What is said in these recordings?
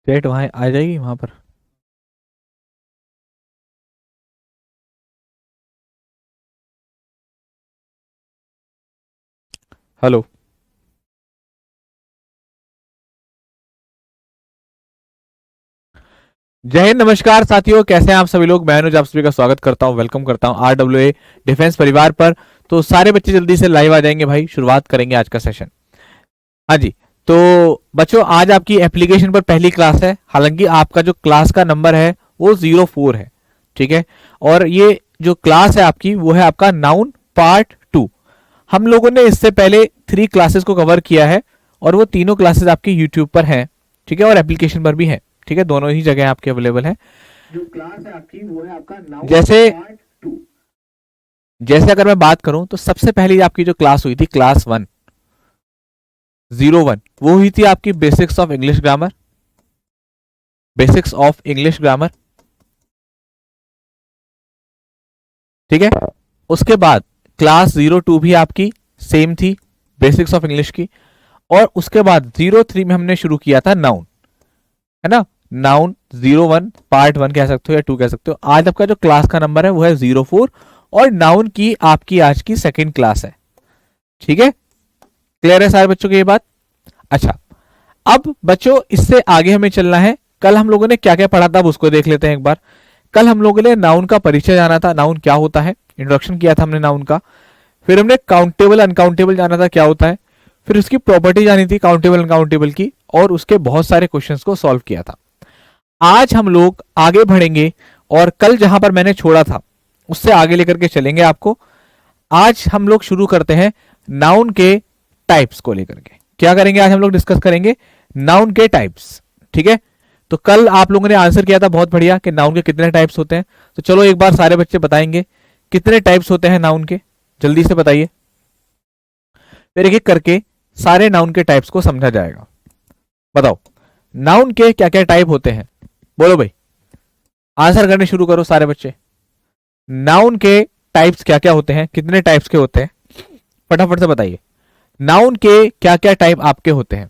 Chat वहां आ जाएगी वहां पर। हेलो। जय हिंद, नमस्कार साथियों, कैसे हैं आप सभी लोग। मैं अनुज आप सभी का स्वागत करता हूं, वेलकम करता हूं RWA डिफेंस परिवार पर। तो सारे बच्चे जल्दी से लाइव आ जाएंगे भाई, शुरुआत करेंगे आज का सेशन। हाँ जी। तो बच्चों, आज आपकी एप्लीकेशन पर पहली क्लास है। हालांकि आपका जो क्लास का नंबर है वो 04 है, ठीक है। और ये जो क्लास है आपकी वो है आपका नाउन पार्ट 2। हम लोगों ने इससे पहले 3 क्लासेस को कवर किया है और वो तीनों क्लासेस आपकी यूट्यूब पर हैं, ठीक है, और एप्लीकेशन पर भी हैं, ठीक है, दोनों ही जगह आपके अवेलेबल है। जो क्लास है आपकी वो है आपका नाउन जैसे पार्ट 2। जैसे अगर मैं बात करूं तो सबसे पहली आपकी जो क्लास हुई थी क्लास 1, 01, वो हुई थी आपकी basics of English grammar. Basics of English grammar, ठीक है। उसके बाद क्लास 02 भी आपकी सेम थी, बेसिक्स ऑफ इंग्लिश की। और उसके बाद 03 में हमने शुरू किया था नाउन, है ना। नाउन 01 पार्ट 1 कह सकते हो या 2 कह सकते हो। आज आपका जो क्लास का नंबर है वो है 04 और नाउन की आपकी आज की सेकेंड क्लास है, ठीक है। क्लियर है सारे बच्चों की ये बात। अच्छा, अब बच्चों इससे आगे हमें चलना है। कल हम लोगों ने क्या क्या पढ़ा था अब उसको देख लेते हैं एक बार। कल हम लोगों ने नाउन का परिचय जाना था, नाउन क्या होता है, इंट्रोडक्शन किया था हमने नाउन का। फिर हमने काउंटेबल अनकाउंटेबल जाना था क्या होता है। फिर उसकी प्रॉपर्टी जानी थी काउंटेबल अनकाउंटेबल की, और उसके बहुत सारे क्वेश्चंस को सॉल्व किया था। आज हम लोग आगे बढ़ेंगे और कल जहां पर मैंने छोड़ा था उससे आगे लेकर के चलेंगे आपको। आज हम लोग शुरू करते हैं नाउन के टाइप्स को लेकर के। क्या करेंगे आज हम लोग डिस्कस करेंगे नाउन के टाइप्स, ठीक है। तो कल आप लोगों ने आंसर किया था बहुत बढ़िया कि नाउन के कितने टाइप्स होते हैं। तो चलो एक बार सारे बच्चे बताएंगे कितने टाइप्स होते हैं नाउन के, जल्दी से बताइए। फिर एक एक करके सारे नाउन के टाइप्स को समझा जाएगा। बताओ नाउन के क्या क्या टाइप होते हैं, बोलो भाई। आंसर करने शुरू करो सारे बच्चे। नाउन के टाइप्स क्या क्या होते हैं, कितने टाइप्स के होते हैं, फटाफट से बताइए। नाउन के क्या क्या टाइप आपके होते हैं।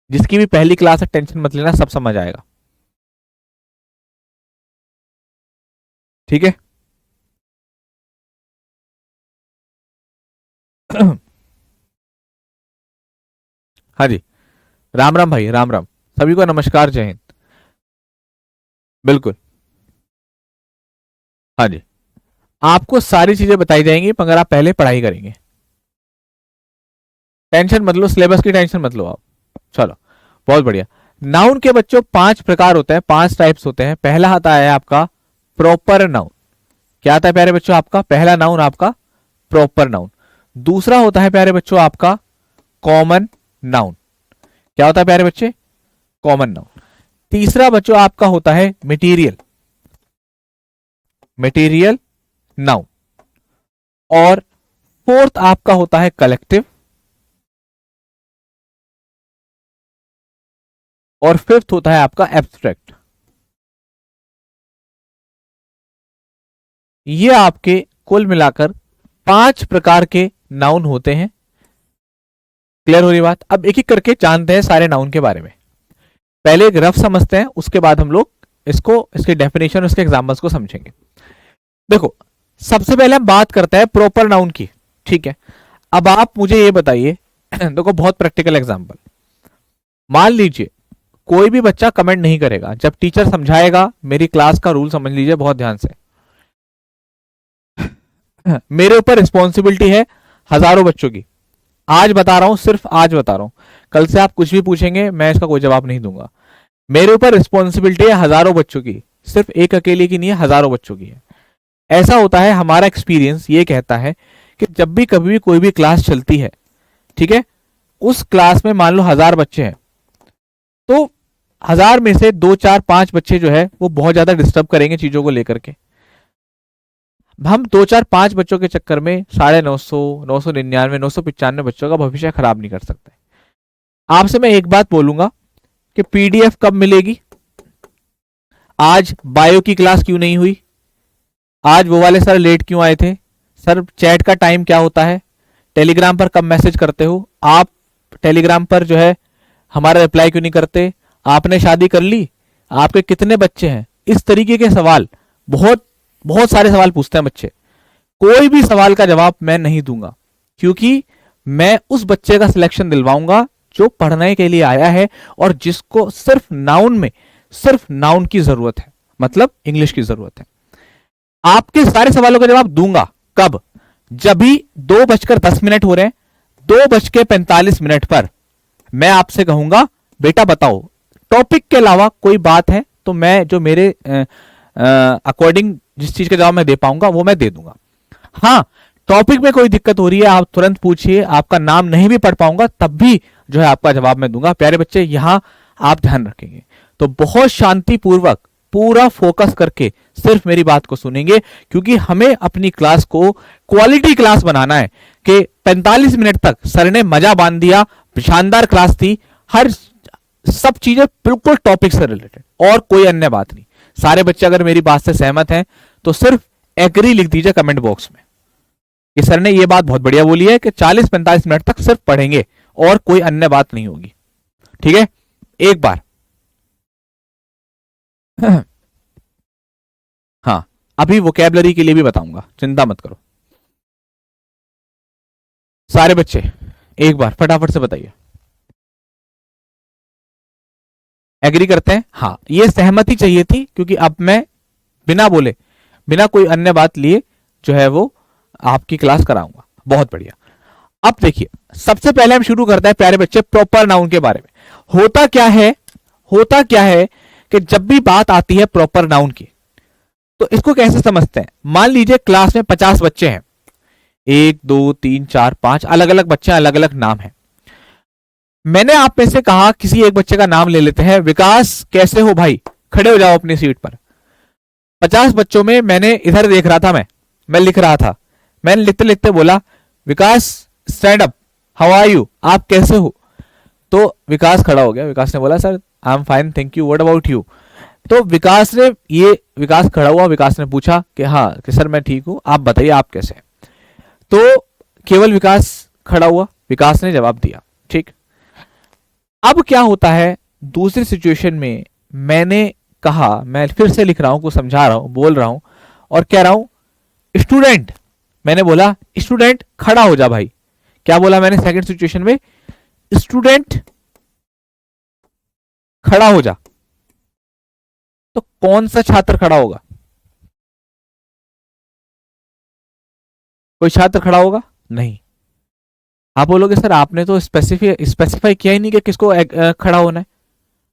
जिसकी भी पहली क्लास है टेंशन मत लेना, सब समझ आएगा, ठीक है। हाँ जी, राम राम भाई, राम राम। सभी को नमस्कार, जय हिंद। बिल्कुल, हाँ जी। आपको सारी चीजें बताई जाएंगी मगर आप पहले पढ़ाई करेंगे। टेंशन मत लो, सिलेबस की टेंशन मत लो आप। चलो, बहुत बढ़िया। नाउन के बच्चों 5 प्रकार होते हैं, 5 टाइप्स होते हैं। पहला आता है आपका प्रॉपर नाउन। क्या आता है प्यारे बच्चों आपका पहला नाउन, आपका प्रॉपर नाउन। दूसरा होता है प्यारे बच्चों आपका कॉमन नाउन। क्या होता है प्यारे बच्चे, कॉमन नाउन। तीसरा बच्चों आपका होता है मटेरियल, मटेरियल नाउन। और फोर्थ आपका होता है कलेक्टिव। और फिफ्थ होता है आपका एब्स्ट्रैक्ट। ये आपके कुल मिलाकर 5 प्रकार के नाउन होते हैं। क्लियर हो रही बात। अब एक एक करके जानते हैं सारे नाउन के बारे में। पहले एक रफ समझते हैं, उसके बाद हम लोग इसको, इसके डेफिनेशन, उसके एग्जाम्पल्स को समझेंगे। देखो, सबसे पहले हम बात करते हैं प्रॉपर नाउन की, ठीक है। अब आप मुझे ये बताइए देखो बहुत प्रैक्टिकल एग्जांपल। मान लीजिए कोई भी बच्चा कमेंट नहीं करेगा जब टीचर समझाएगा। मेरी क्लास का रूल समझ लीजिए बहुत ध्यान से। मेरे ऊपर रिस्पॉन्सिबिलिटी है हजारों बच्चों की। आज बता रहा हूं, सिर्फ आज बता रहा हूं। कल से आप कुछ भी पूछेंगे मैं इसका कोई जवाब नहीं दूंगा। मेरे ऊपर रिस्पॉन्सिबिलिटी है हजारों बच्चों की, सिर्फ एक अकेले की नहीं है, हजारों बच्चों की है। ऐसा होता है, हमारा एक्सपीरियंस ये कहता है कि जब भी कभी भी कोई भी क्लास चलती है, ठीक है, उस क्लास में मान लो 1000 बच्चे हैं, तो 1000 में से 2 4 5 बच्चे जो है वो बहुत ज्यादा डिस्टर्ब करेंगे चीजों को लेकर के। हम 2 4 5 बच्चों के चक्कर में 950, 999, 995 बच्चों का भविष्य खराब नहीं कर सकते। आपसे मैं एक बात बोलूंगा कि पीडीएफ कब मिलेगी। आज बायो की क्लास क्यों नहीं हुई, आज वो वाले सर लेट क्यों आए थे, सर चैट का टाइम क्या होता है, टेलीग्राम पर कब मैसेज करते हो आप, टेलीग्राम पर जो है हमारा रिप्लाई क्यों नहीं करते, आपने शादी कर ली, आपके कितने बच्चे हैं, इस तरीके के सवाल, बहुत बहुत सारे सवाल पूछते हैं बच्चे। कोई भी सवाल का जवाब मैं नहीं दूंगा, क्योंकि मैं उस बच्चे का सिलेक्शन दिलवाऊंगा जो पढ़ने के लिए आया है और जिसको सिर्फ नाउन में सिर्फ नाउन की जरूरत है, मतलब इंग्लिश की जरूरत है। आपके सारे सवालों का जवाब दूंगा कब? जब भी 2:10 हो रहे हैं, 2:45 पर मैं आपसे कहूंगा बेटा बताओ टॉपिक के अलावा कोई बात है तो मैं जो मेरे अकॉर्डिंग जिस चीज का जवाब मैं दे पाऊंगा वो मैं दे दूंगा। हाँ, टॉपिक में कोई दिक्कत हो रही है आप तुरंत पूछिए, आपका नाम नहीं भी पढ़ पाऊंगा तब भी जो है आपका जवाब मैं दूंगा। प्यारे बच्चे, यहां आप ध्यान रखेंगे तो बहुत शांतिपूर्वक पूरा फोकस करके सिर्फ मेरी बात को सुनेंगे, क्योंकि हमें अपनी क्लास को क्वालिटी क्लास बनाना है कि 45 मिनट तक सर ने मजा बांध दिया, शानदार क्लास थी, हर सब चीजें बिल्कुल टॉपिक से रिलेटेड और कोई अन्य बात नहीं। सारे बच्चे अगर मेरी बात से सहमत हैं तो सिर्फ एग्री लिख दीजिए कमेंट बॉक्स में कि सर ने ये बात बहुत बढ़िया बोली है कि 40-45 मिनट तक सिर्फ पढ़ेंगे और कोई अन्य बात नहीं होगी। ठीक है, एक बार हाँ, अभी वोकैबुलरी के लिए भी बताऊंगा, चिंता मत करो। सारे बच्चे एक बार फटाफट से बताइए, एग्री करते हैं? हाँ, ये सहमति चाहिए थी, क्योंकि अब मैं बिना बोले बिना कोई अन्य बात लिए जो है वो आपकी क्लास कराऊंगा। बहुत बढ़िया। अब देखिए, सबसे पहले हम शुरू करते हैं प्यारे बच्चे प्रॉपर नाउन के बारे में। होता क्या है कि जब भी बात आती है प्रॉपर नाउन की तो इसको कैसे समझते हैं। मान लीजिए क्लास में 50 बच्चे हैं, 1 2 3 4 5 अलग अलग बच्चे, अलग अलग नाम है। मैंने आप में से कहा किसी एक बच्चे का नाम ले लेते हैं, विकास कैसे हो भाई, खड़े हो जाओ अपनी सीट पर। 50 बच्चों में मैंने इधर देख रहा था, मैं लिख रहा था, मैंने लिखते लिखते बोला Vikas stand up, how are you, आप कैसे हो। तो विकास खड़ा हो गया, विकास ने बोला sir I am fine thank you, what about you. तो विकास खड़ा हुआ, विकास ने पूछा कि हाँ कि सर मैं ठीक हूं, आप बताइए आप कैसे हैं। तो केवल विकास खड़ा हुआ, विकास ने जवाब दिया, ठीक। अब क्या होता है दूसरी सिचुएशन में, मैंने कहा, मैं फिर से लिख रहा हूं, कुछ समझा रहा हूं, बोल रहा हूं और कह रहा हूं स्टूडेंट, मैंने बोला स्टूडेंट खड़ा हो जा भाई। क्या बोला मैंने सेकंड सिचुएशन में, स्टूडेंट खड़ा हो जा। तो कौन सा छात्र खड़ा होगा? कोई छात्र खड़ा होगा नहीं। आप बोलोगे सर आपने तो स्पेसिफाई किया ही नहीं कि किसको खड़ा होना है।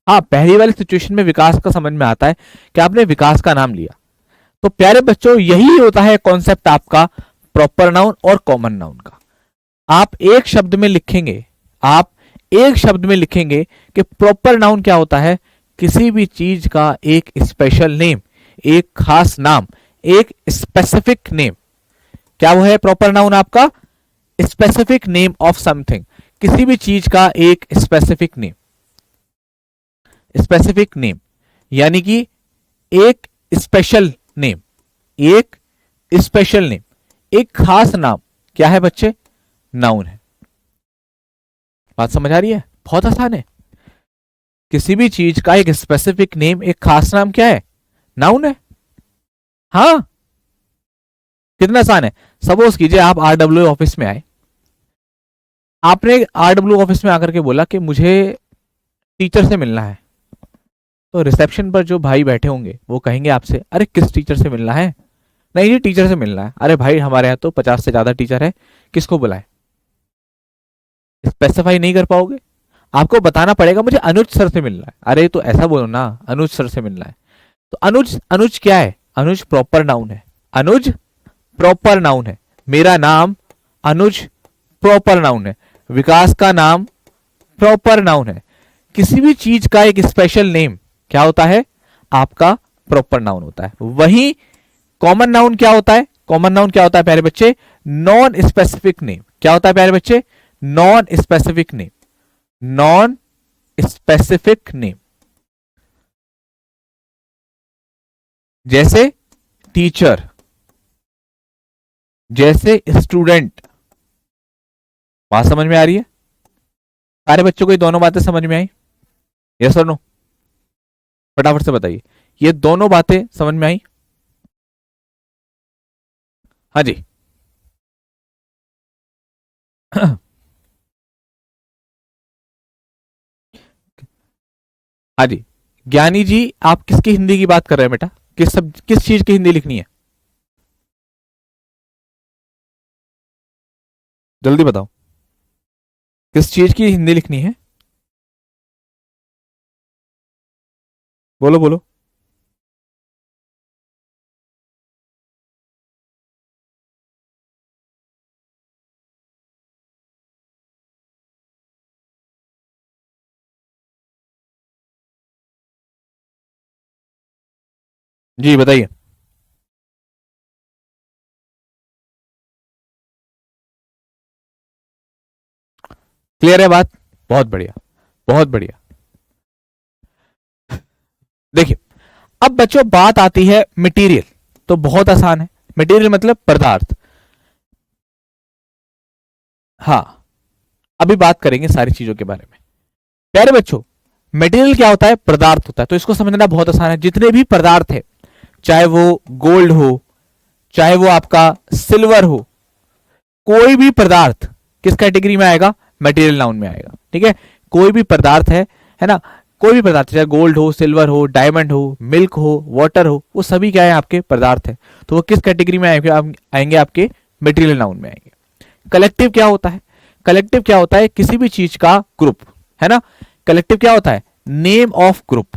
हाँ, पहली वाली सिचुएशन में विकास का समझ में आता है कि आपने विकास का नाम लिया। तो प्यारे बच्चों, यही होता है कॉन्सेप्ट आपका प्रॉपर नाउन और कॉमन नाउन का। आप एक शब्द में लिखेंगे कि प्रॉपर नाउन क्या होता है, किसी भी चीज का एक स्पेशल नेम, एक खास नाम, एक स्पेसिफिक नेम। क्या वो है प्रॉपर नाउन आपका? स्पेसिफिक नेम ऑफ समथिंग, किसी भी चीज का एक स्पेसिफिक नेम, यानी कि एक स्पेशल नेम, एक खास नाम। क्या है बच्चे? नाउन है। बात समझ आ रही है? बहुत आसान है। किसी भी चीज का एक स्पेसिफिक नेम, एक खास नाम क्या है? नाउन है। हाँ, कितना आसान है। सपोज कीजिए आप आरडब्ल्यू ऑफिस में आए, आपने आरडब्ल्यू ऑफिस में आकर के बोला कि मुझे टीचर से मिलना है। तो रिसेप्शन पर जो भाई बैठे होंगे वो कहेंगे आपसे, अरे किस टीचर से मिलना है? नहीं जी टीचर से मिलना है। अरे भाई हमारे यहाँ तो 50 से ज्यादा टीचर है, किसको बुलाएं? स्पेसिफाई नहीं कर पाओगे, आपको बताना पड़ेगा मुझे अनुज सर से मिलना है। अरे तो ऐसा बोलो ना, अनुज सर से मिलना है। तो अनुज क्या है? अनुज प्रॉपर नाउन है। अनुज प्रॉपर नाउन है। मेरा नाम अनुज प्रॉपर नाउन है। विकास का नाम प्रॉपर नाउन है। किसी भी चीज का एक स्पेशल नेम क्या होता है? आपका प्रॉपर नाउन होता है। वही कॉमन नाउन क्या होता है? कॉमन नाउन क्या होता है प्यारे बच्चे? Non specific name. क्या होता है प्यारे बच्चे? Non specific name. Non specific name, जैसे टीचर, जैसे स्टूडेंट। बात समझ में आ रही है? सारे बच्चों को ये दोनों बातें समझ में आई? यस और नो? फटाफट से बताइए। ये दोनों बातें समझ में आई? हाँ जी। हाँ जी। ज्ञानी जी, आप किसकी हिंदी की बात कर रहे हैं बेटा? किस चीज की हिंदी लिखनी है? जल्दी बताओ, किस चीज की हिंदी लिखनी है? बोलो बोलो। जी बताइए। क्लियर है बात? बहुत बढ़िया, बहुत बढ़िया। देखिए, अब बच्चों बात आती है मटेरियल, तो बहुत आसान है। मटेरियल मतलब पदार्थ। हाँ, अभी बात करेंगे सारी चीजों के बारे में। प्यारे बच्चों, मटेरियल क्या होता है? पदार्थ होता है। तो इसको समझना बहुत आसान है। जितने भी पदार्थ है, चाहे वो गोल्ड हो, चाहे वो आपका सिल्वर हो, कोई भी पदार्थ किस कैटेगरी में आएगा? मटेरियल नाउन में आएगा। ठीक है, कोई भी पदार्थ है ना, कोई भी पदार्थ, चाहे गोल्ड हो, सिल्वर हो, डायमंड हो, मिल्क हो, वाटर हो, वो सभी क्या है? आपके पदार्थ है। तो वो किस कैटेगरी में आएंगे? आपके मटेरियल नाउन में आएंगे। कलेक्टिव क्या होता है? कलेक्टिव क्या होता है? किसी भी चीज का ग्रुप, है ना। कलेक्टिव क्या होता है? Name of group.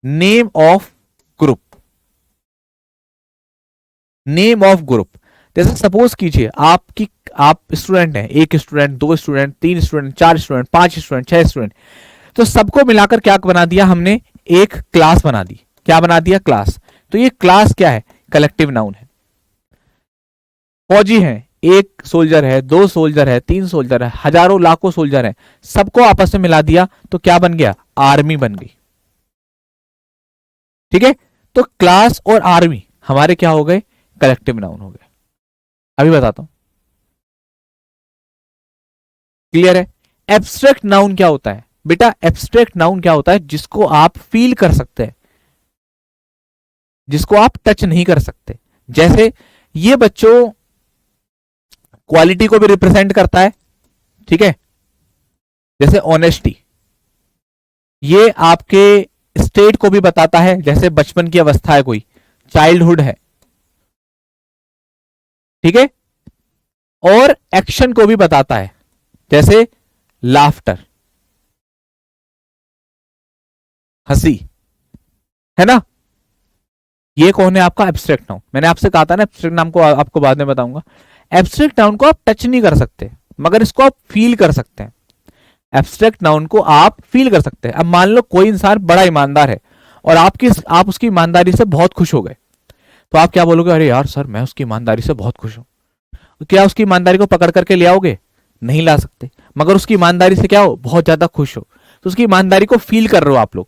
Name of group. Name of group. जैसे सपोज कीजिए आप स्टूडेंट हैं, एक स्टूडेंट, दो स्टूडेंट, तीन स्टूडेंट, चार स्टूडेंट, पांच स्टूडेंट, छह स्टूडेंट। तो सबको मिलाकर क्या बना दिया हमने? एक क्लास बना दी। क्या बना दिया? क्लास। तो ये क्लास क्या है? कलेक्टिव नाउन है। फौजी हैं, एक सोल्जर है, दो सोल्जर है, तीन सोल्जर है, हजारों लाखों सोल्जर है, सबको आपस में मिला दिया तो क्या बन गया? आर्मी बन गई। ठीक है, तो क्लास और आर्मी हमारे क्या हो गए? कलेक्टिव नाउन हो गए। अभी बताता हूं, क्लियर है? एब्स्ट्रैक्ट नाउन क्या होता है बेटा? एब्स्ट्रैक्ट नाउन क्या होता है? जिसको आप फील कर सकते हैं, जिसको आप टच नहीं कर सकते। जैसे ये बच्चों क्वालिटी को भी रिप्रेजेंट करता है। ठीक है, जैसे ऑनेस्टी, ये आपके स्टेट को भी बताता है, जैसे बचपन की अवस्था है, कोई चाइल्डहुड है। ठीक है, और एक्शन को भी बताता है, जैसे लाफ्टर, हंसी, है ना। ये कौन है? आपका एब्स्ट्रैक्ट नाउन। मैंने आपसे कहा था ना, एब्स्ट्रैक्ट नाम को आपको बाद में बताऊंगा। एब्स्ट्रैक्ट नाउन को आप टच नहीं कर सकते, मगर इसको आप फील कर सकते हैं। एब्स्ट्रैक्ट नाउन को आप फील कर सकते हैं। अब मान लो कोई इंसान बड़ा ईमानदार है और आप उसकी ईमानदारी से बहुत खुश हो गए, तो आप क्या बोलोगे? अरे यार सर, मैं उसकी ईमानदारी से बहुत खुश हूं। तो क्या उसकी ईमानदारी को पकड़ करके ले आओगे? नहीं ला सकते। मगर उसकी ईमानदारी से क्या हो? बहुत ज्यादा खुश हो, तो उसकी ईमानदारी को फील कर रहे हो आप लोग,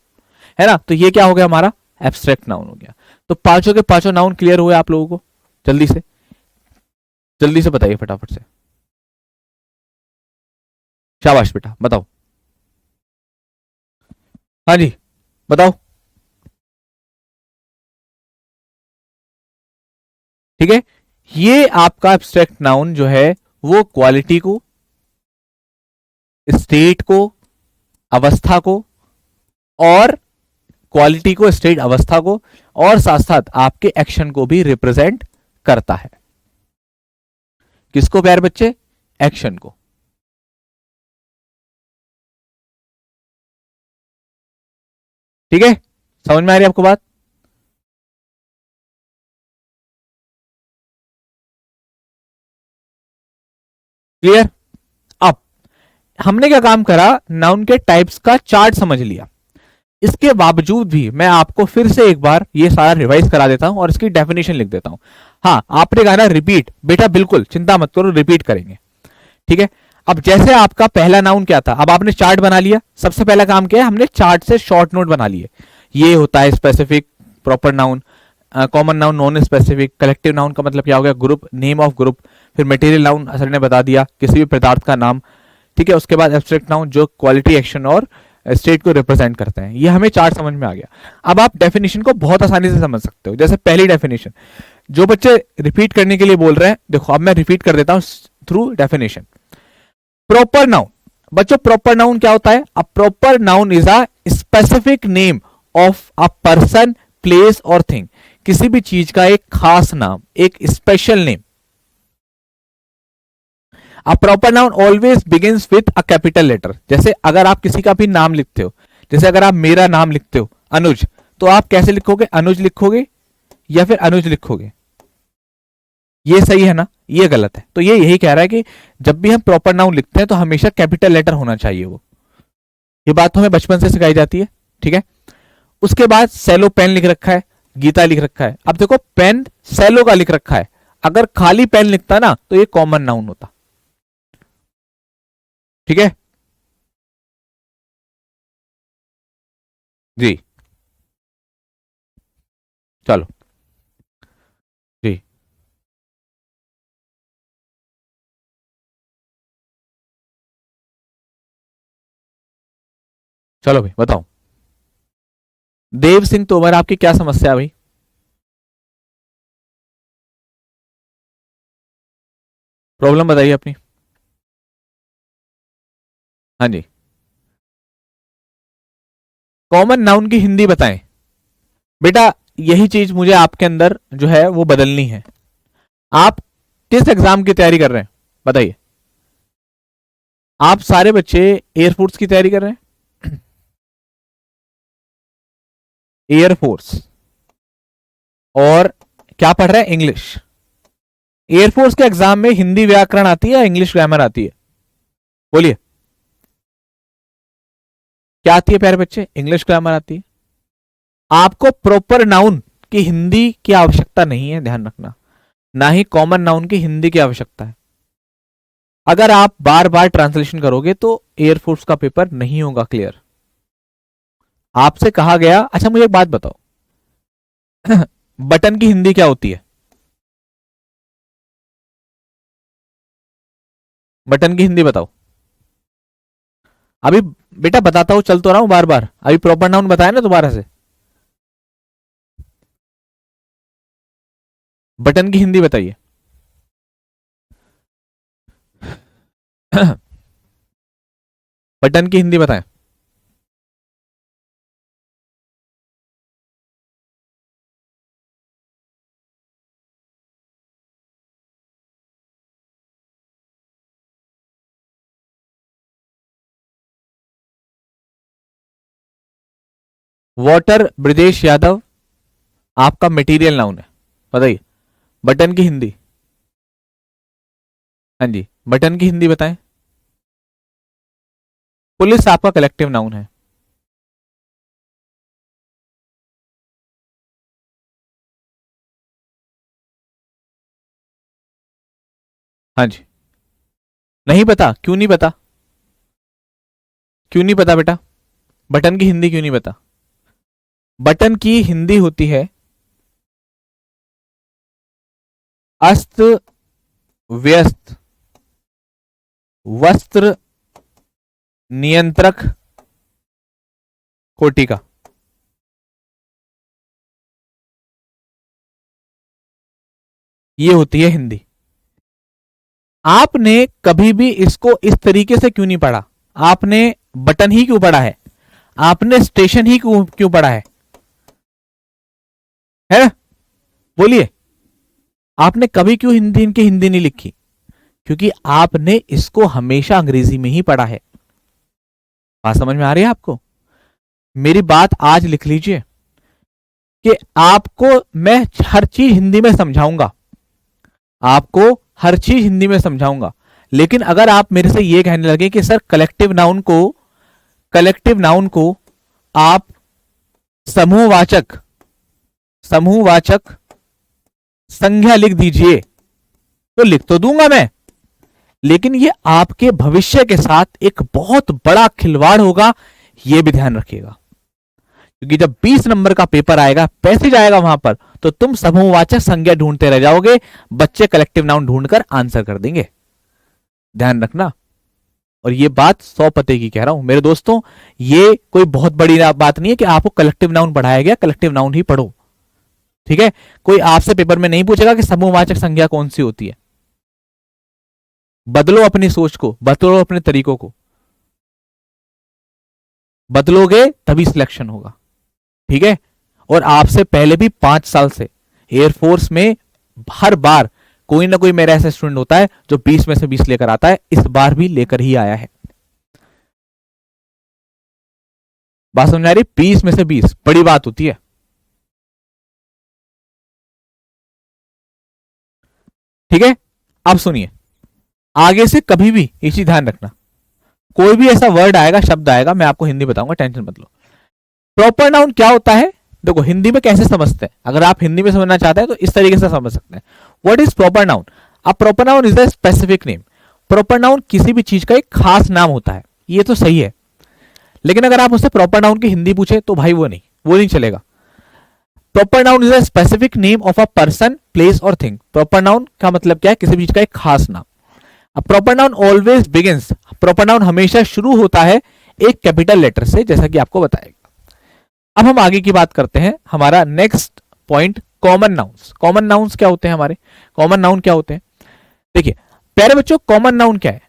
है ना। तो ये क्या हो गया? हमारा एब्स्ट्रैक्ट नाउन हो गया। तो पांचों के पांचों नाउन क्लियर हुए आप लोगों को? जल्दी से बताइए फटाफट से। शाबाश बेटा, बताओ। हाँ जी, बताओ। ठीक है, ये आपका एब्स्ट्रैक्ट नाउन जो है वो क्वालिटी को, स्टेट को, अवस्था को, और क्वालिटी को, स्टेट, अवस्था को, और साथ साथ आपके एक्शन को भी रिप्रेजेंट करता है। किसको प्यारे बच्चे? एक्शन को। ठीक है, समझ में आ रही है आपको बात? क्लियर? अब हमने क्या काम करा? नाउन के टाइप्स का चार्ट समझ लिया। इसके बावजूद भी मैं आपको फिर से एक बार ये सारा रिवाइज करा देता हूं और इसकी डेफिनेशन लिख देता हूं। हाँ, आपने कहा ना रिपीट, बेटा बिल्कुल चिंता मत करो, रिपीट करेंगे। ठीक है, अब जैसे आपका पहला नाउन क्या था? अब आपने चार्ट बना लिया। सबसे पहला काम क्या है? हमने चार्ट से शॉर्ट नोट बना लिए। ये होता है specific, proper noun, common noun, non specific. Collective noun का मतलब क्या हो गया? Group, name of group. फिर मटेरियल नाउन सर ने बता दिया, किसी भी पदार्थ का नाम। ठीक है, उसके बाद एब्स्ट्रैक्ट नाउन जो क्वालिटी, एक्शन और स्टेट को रिप्रेजेंट करते हैं। ये हमें चार्ट समझ में आ गया। अब आप डेफिनेशन को बहुत आसानी से समझ सकते हो। जैसे पहली डेफिनेशन, जो बच्चे रिपीट करने के लिए बोल रहे हैं, देखो अब मैं रिपीट कर देता हूं थ्रू डेफिनेशन। प्रॉपर नाउन, बच्चों प्रॉपर नाउन क्या होता है? A proper noun is a specific name of a person, place और थिंग। किसी भी चीज का एक खास नाम, एक special name. A proper noun always begins with a capital letter. जैसे अगर आप किसी का भी नाम लिखते हो, जैसे अगर आप मेरा नाम लिखते हो अनुज, तो आप कैसे लिखोगे? अनुज लिखोगे या फिर अनुज लिखोगे? ये सही है ना? ये गलत है। तो ये यही कह रहा है कि जब भी हम प्रॉपर नाउन लिखते हैं तो हमेशा कैपिटल लेटर होना चाहिए वो। ये बात तो हमें बचपन से सिखाई जाती है, ठीक है। उसके बाद सेलो पेन लिख रखा है, गीता लिख रखा है। अब देखो पेन सेलो का लिख रखा है, अगर खाली पेन लिखता ना तो ये कॉमन नाउन होता, ठीक है जी। चलो जी, चलो भाई बताओ। देव सिंह तोमर, आपकी क्या समस्या है भाई? प्रॉब्लम बताइए अपनी। हाँ जी, कॉमन नाउन की हिंदी बताएं। बेटा यही चीज मुझे आपके अंदर जो है वो बदलनी है। आप किस एग्जाम की तैयारी कर रहे हैं बताइए? आप सारे बच्चे एयरफोर्स की तैयारी कर रहे हैं? एयरफोर्स, और क्या पढ़ रहे हैं? इंग्लिश। एयरफोर्स के एग्जाम में हिंदी व्याकरण आती है या इंग्लिश ग्रामर आती है? बोलिए, क्या आती है प्यारे बच्चे? इंग्लिश ग्रामर आती है। आपको प्रॉपर नाउन की हिंदी की आवश्यकता नहीं है, ध्यान रखना, ना ही कॉमन नाउन की हिंदी की आवश्यकता है। अगर आप बार बार ट्रांसलेशन करोगे तो एयरफोर्स का पेपर नहीं होगा क्लियर। आपसे कहा गया, अच्छा मुझे एक बात बताओ बटन की हिंदी क्या होती है? बटन की हिंदी बताओ अभी। बेटा बताता हूं, चल तो रहा हूं बार बार, अभी प्रॉपर नाउन बताया ना दोबारा से। बटन की हिंदी बताइए बटन की हिंदी बताएं। वाटर, ब्रजेश यादव, आपका मटेरियल नाउन है, बताइए बटन की हिंदी। हाँ जी, बटन की हिंदी बताएं। पुलिस आपका कलेक्टिव नाउन है। हाँ जी, नहीं पता? क्यों नहीं पता? क्यों नहीं पता बेटा? बटन की हिंदी क्यों नहीं पता? बटन की हिंदी होती है अस्त व्यस्त वस्त्र नियंत्रक कोटिका। ये होती है हिंदी। आपने कभी भी इसको इस तरीके से क्यों नहीं पढ़ा? आपने बटन ही क्यों पढ़ा है? आपने स्टेशन ही क्यों पढ़ा है ना? बोलिए, आपने कभी क्यों हिंदी इनकी हिंदी नहीं लिखी? क्योंकि आपने इसको हमेशा अंग्रेजी में ही पढ़ा है। बात समझ में आ रही है आपको? मेरी बात आज लिख लीजिए कि आपको मैं हर चीज हिंदी में समझाऊंगा, आपको हर चीज हिंदी में समझाऊंगा। लेकिन अगर आप मेरे से ये कहने लगे कि सर कलेक्टिव नाउन को आप समूहवाचक समूहवाचक संज्ञा लिख दीजिए, तो लिख तो दूंगा मैं, लेकिन ये आपके भविष्य के साथ एक बहुत बड़ा खिलवाड़ होगा, ये भी ध्यान रखिएगा। क्योंकि जब 20 नंबर का पेपर आएगा, पैसेज आएगा वहां पर, तो तुम समूहवाचक संज्ञा ढूंढते रह जाओगे, बच्चे कलेक्टिव नाउन ढूंढकर आंसर कर देंगे। ध्यान रखना। और ये बात 100 की कह रहा हूं मेरे दोस्तों। ये कोई बहुत बड़ी बात नहीं है कि आपको कलेक्टिव नाउन पढ़ाया गया, कलेक्टिव नाउन ही पढ़ो। ठीक है, कोई आपसे पेपर में नहीं पूछेगा कि समूहवाचक संज्ञा कौन सी होती है। बदलो अपनी सोच को, बदलो अपने तरीकों को, बदलोगे तभी सिलेक्शन होगा। ठीक है, और आपसे पहले भी 5 साल से एयरफोर्स में हर बार कोई ना कोई मेरा ऐसा स्टूडेंट होता है जो 20 में से 20 लेकर आता है, इस बार भी लेकर ही आया है। बात समझ आ रही? 20 में से 20 बड़ी बात होती है। ठीक है, अब सुनिए, आगे से कभी भी ये चीज ध्यान रखना, कोई भी ऐसा वर्ड आएगा, शब्द आएगा, मैं आपको हिंदी बताऊंगा, टेंशन मत लो। प्रॉपर नाउन क्या होता है? देखो हिंदी में कैसे समझते हैं, अगर आप हिंदी में समझना चाहते हैं तो इस तरीके से समझ सकते हैं। What is proper noun? अब proper noun is the specific name. Proper noun किसी भी चीज का एक खास नाम होता है, ये तो सही है, लेकिन अगर आप उससे प्रॉपर नाउन की हिंदी पूछे तो भाई वो नहीं चलेगा। Proper noun is a specific name of a person, place और थिंग। प्रॉपर नाउन का मतलब क्या है? किसी चीज का एक खास नाम। अब proper noun always begins, proper noun हमेशा शुरू होता है एक कैपिटल लेटर से, जैसा कि आपको बताएगा। अब हम आगे की बात करते हैं, हमारा next point common nouns. Common nouns क्या होते हैं हमारे? कॉमन नाउन क्या होते हैं? देखिए प्यारे बच्चों, कॉमन नाउन क्या है?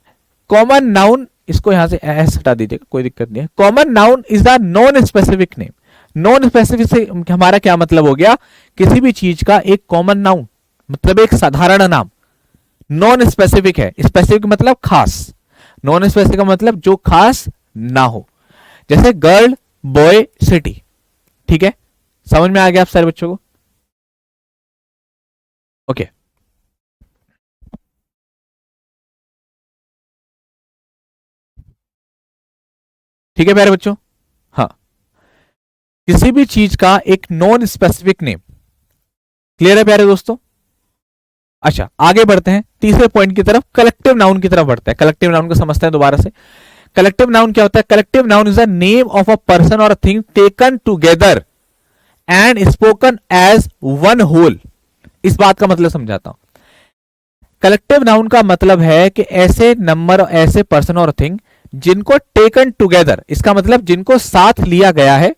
कॉमन नाउन, इसको यहां से एस हटा दीजिएगा, कोई दिक्कत नहीं है। Common noun is the non specific name. Non specific से हमारा क्या मतलब हो गया? किसी भी चीज का एक कॉमन नाउन, मतलब एक साधारण नाम। नॉन स्पेसिफिक है, स्पेसिफिक मतलब खास, नॉन स्पेसिफिक का मतलब जो खास ना हो, जैसे गर्ल, बॉय, सिटी। ठीक है, समझ में आ गया आप सारे बच्चों को? ओके, ठीक है प्यारे बच्चों। हाँ, किसी भी चीज का एक नॉन स्पेसिफिक नेम। क्लियर है प्यारे दोस्तों? अच्छा, आगे बढ़ते हैं तीसरे पॉइंट की तरफ, कलेक्टिव नाउन की तरफ बढ़ते हैं। कलेक्टिव नाउन को समझते हैं दोबारा से। कलेक्टिव नाउन क्या होता है? Collective noun is the name of a person और thing taken together and spoken as one whole. इस बात का मतलब समझाता हूं। कलेक्टिव नाउन का मतलब है कि ऐसे नंबर, ऐसे पर्सन और थिंग जिनको टेकन टुगेदर, इसका मतलब जिनको साथ लिया गया है,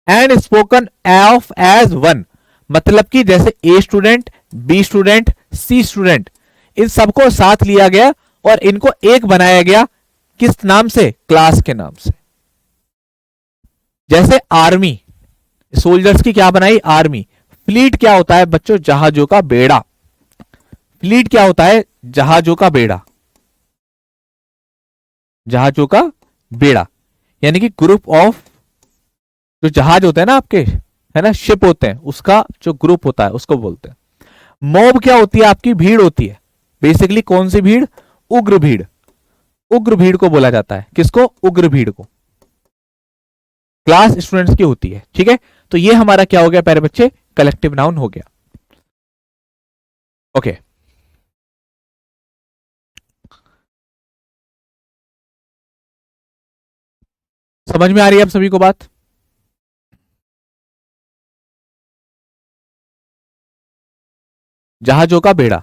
and spoken of as one, मतलब कि जैसे A student, B student, C student, इन सबको साथ लिया गया और इनको एक बनाया गया। किस नाम से? क्लास के नाम से। जैसे आर्मी, सोल्जर्स की क्या बनाई? आर्मी। फ्लीट क्या होता है बच्चों? जहाजों का बेड़ा। फ्लीट क्या होता है? जहाजों का बेड़ा। जहाजों का बेड़ा यानी कि ग्रुप ऑफ, जो जहाज होते हैं ना आपके, है ना, शिप होते हैं, उसका जो ग्रुप होता है उसको बोलते हैं। मॉब क्या होती है? आपकी भीड़ होती है। बेसिकली कौन सी भीड़? उग्र भीड़। उग्र भीड़ को बोला जाता है। किसको? उग्र भीड़ को। क्लास स्टूडेंट्स की होती है। ठीक है, तो ये हमारा क्या हो गया प्यारे बच्चे? कलेक्टिव नाउन हो गया। ओके, समझ में आ रही है आप सभी को बात? जहाजों का बेड़ा।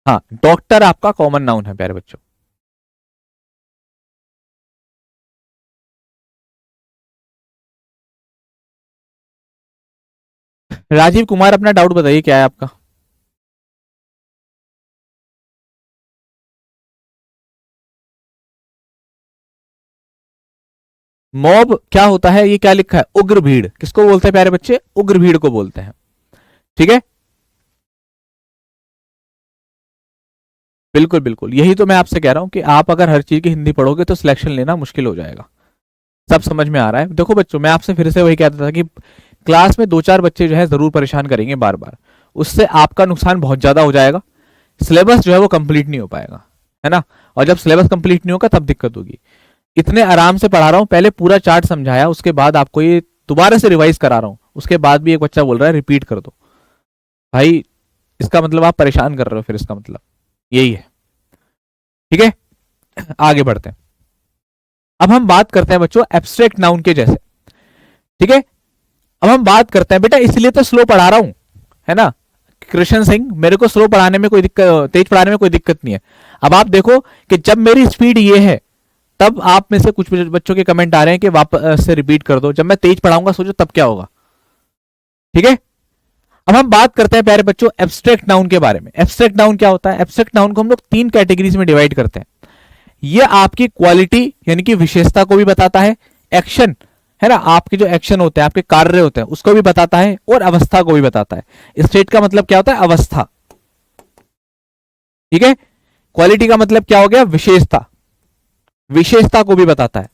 हाँ, डॉक्टर आपका कॉमन नाउन है प्यारे बच्चों। राजीव कुमार, अपना डाउट बताइए, क्या है आपका? मॉब क्या होता है? ये क्या लिखा है? उग्र भीड़। किसको बोलते हैं प्यारे बच्चे? उग्र भीड़ को बोलते हैं। ठीक है, बिल्कुल बिल्कुल, यही तो मैं आपसे कह रहा हूं कि आप अगर हर चीज की हिंदी पढ़ोगे तो सिलेक्शन लेना मुश्किल हो जाएगा। सब समझ में आ रहा है? देखो बच्चों, मैं आपसे फिर से वही कहता था कि क्लास में 2-4 बच्चे जो है जरूर परेशान करेंगे बार बार, उससे आपका नुकसान बहुत ज्यादा हो जाएगा। सिलेबस जो है वो कंप्लीट नहीं हो पाएगा, है ना, और जब सिलेबस कंप्लीट नहीं होगा तब दिक्कत होगी। इतने आराम से पढ़ा रहा हूं, पहले पूरा चार्ट समझाया, उसके बाद आपको ये दोबारा से रिवाइज करा रहा हूं, उसके बाद भी एक बच्चा बोल रहा है रिपीट कर दो। भाई इसका मतलब आप परेशान कर रहे हो, फिर इसका मतलब यही है। ठीक है, आगे बढ़ते हैं। अब हम बात करते हैं बच्चों एब्स्ट्रैक्ट नाउन के जैसे। ठीक है, अब हम बात करते हैं बेटा, इसलिए तो स्लो पढ़ा रहा हूं, है ना, कृष्ण सिंह, मेरे को स्लो पढ़ाने में कोई दिक्कत, तेज पढ़ाने में कोई दिक्कत नहीं है। अब आप देखो कि जब मेरी स्पीड ये है, तब आप में से कुछ बच्चों के कमेंट आ रहे हैं कि वापस से रिपीट कर दो। जब मैं तेज पढ़ाऊंगा सोचो तब क्या होगा। ठीक है, अब हम बात करते हैं प्यारे बच्चों एब्स्ट्रैक्ट नाउन के बारे में। एब्स्ट्रैक्ट नाउन क्या होता है? एब्स्ट्रैक्ट नाउन को हम लोग 3 कैटेगरीज में डिवाइड करते हैं। ये आपकी क्वालिटी यानी कि विशेषता को भी बताता है, एक्शन है ना, आपके जो एक्शन होते हैं, आपके कार्य होते हैं, उसको भी बताता है, और अवस्था को भी बताता है। स्टेट का मतलब क्या होता है? अवस्था। ठीक है, क्वालिटी का मतलब क्या हो गया? विशेषता, विशेषता को भी बताता है।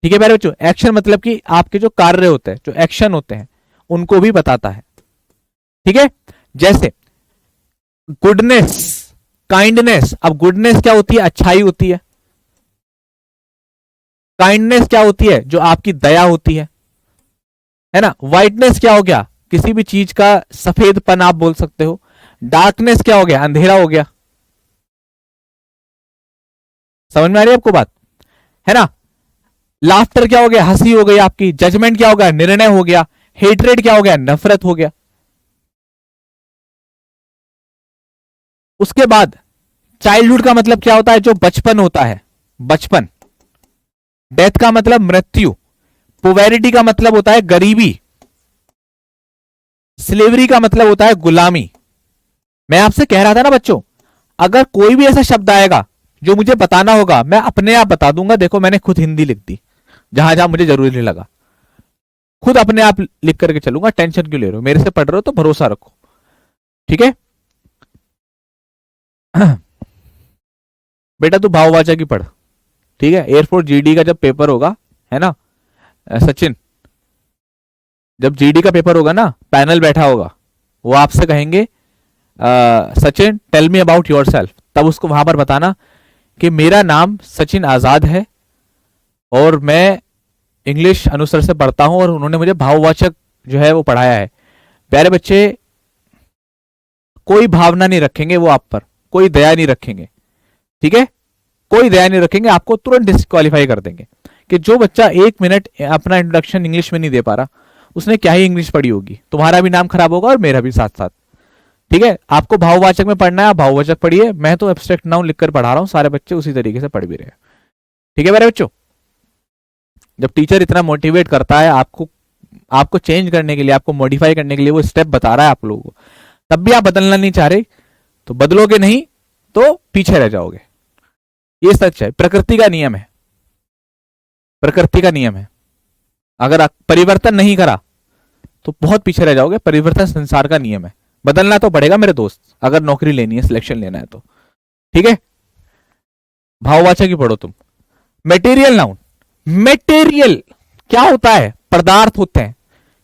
ठीक है प्यारे बच्चों, एक्शन मतलब कि आपके जो कार्य होते हैं, जो एक्शन होते हैं, उनको भी बताता है। ठीक है, जैसे गुडनेस, काइंडनेस। अब गुडनेस क्या होती है? अच्छाई होती है। काइंडनेस क्या होती है? जो आपकी दया होती है ना। व्हाइटनेस क्या हो गया? किसी भी चीज का सफेदपन आप बोल सकते हो। डार्कनेस क्या हो गया? अंधेरा हो गया। समझ में आ रही है आपको बात, है ना। लाफ्टर क्या हो गया? हंसी हो गई आपकी। जजमेंट क्या हो गया? निर्णय हो गया। हेट्रेड क्या हो गया? नफरत हो गया। उसके बाद चाइल्डहुड का मतलब क्या होता है? जो बचपन होता है, बचपन। डेथ का मतलब मृत्यु। पोवेरिटी का मतलब होता है गरीबी। स्लेवरी का मतलब होता है गुलामी। मैं आपसे कह रहा था ना बच्चों, अगर कोई भी ऐसा शब्द आएगा जो मुझे बताना होगा, मैं अपने आप बता दूंगा। देखो मैंने खुद हिंदी लिख दी, जहां जहां मुझे जरूरी नहीं लगा, खुद अपने आप लिख करके चलूंगा। टेंशन क्यों ले रहे हो? मेरे से पढ़ रहे हो तो भरोसा रखो। ठीक है बेटा तू भाववाचक ही पढ़। ठीक है, एयरफोर्स जीडी का जब पेपर होगा, है ना सचिन, जब जीडी का पेपर होगा ना, पैनल बैठा होगा, वो आपसे कहेंगे Sachin tell me about yourself. तब उसको वहां पर बताना कि मेरा नाम सचिन आजाद है और मैं इंग्लिश अनुसर से पढ़ता हूं और उन्होंने मुझे भाववाचक जो है वो पढ़ाया है। प्यारे बच्चे, कोई भावना नहीं रखेंगे वो आप पर, कोई दया नहीं रखेंगे। ठीक है, कोई दया नहीं रखेंगे, आपको तुरंत डिस्क्वालीफाई कर देंगे कि जो बच्चा 1 मिनट अपना इंट्रोडक्शन इंग्लिश में नहीं दे पा रहा, उसने क्या ही इंग्लिश पढ़ी होगी। तुम्हारा भी नाम खराब होगा और मेरा भी साथ साथ। ठीक है, आपको भाववाचक में पढ़ना है, आप भाववाचक पढ़िए। मैं तो एब्स्ट्रैक्ट नाउन लिखकर पढ़ा रहा हूं, सारे बच्चे उसी तरीके से पढ़ भी रहे हैं। ठीक है मेरे बच्चों, जब टीचर इतना मोटिवेट करता है आपको चेंज करने के लिए, आपको मॉडिफाई करने के लिए वो स्टेप बता रहा है आप लोगों को, तब भी आप बदलना नहीं चाह रहे, तो बदलोगे नहीं तो पीछे रह जाओगे। ये सच है, प्रकृति का नियम है, प्रकृति का नियम है। अगर आप परिवर्तन नहीं करा तो बहुत पीछे रह जाओगे। परिवर्तन संसार का नियम है, बदलना तो पड़ेगा मेरे दोस्त, अगर नौकरी लेनी है, सिलेक्शन लेना है तो। ठीक है, भाववाचक ही पढ़ो तुम। मेटेरियल नाउन, मेटेरियल क्या होता है? पदार्थ होते हैं।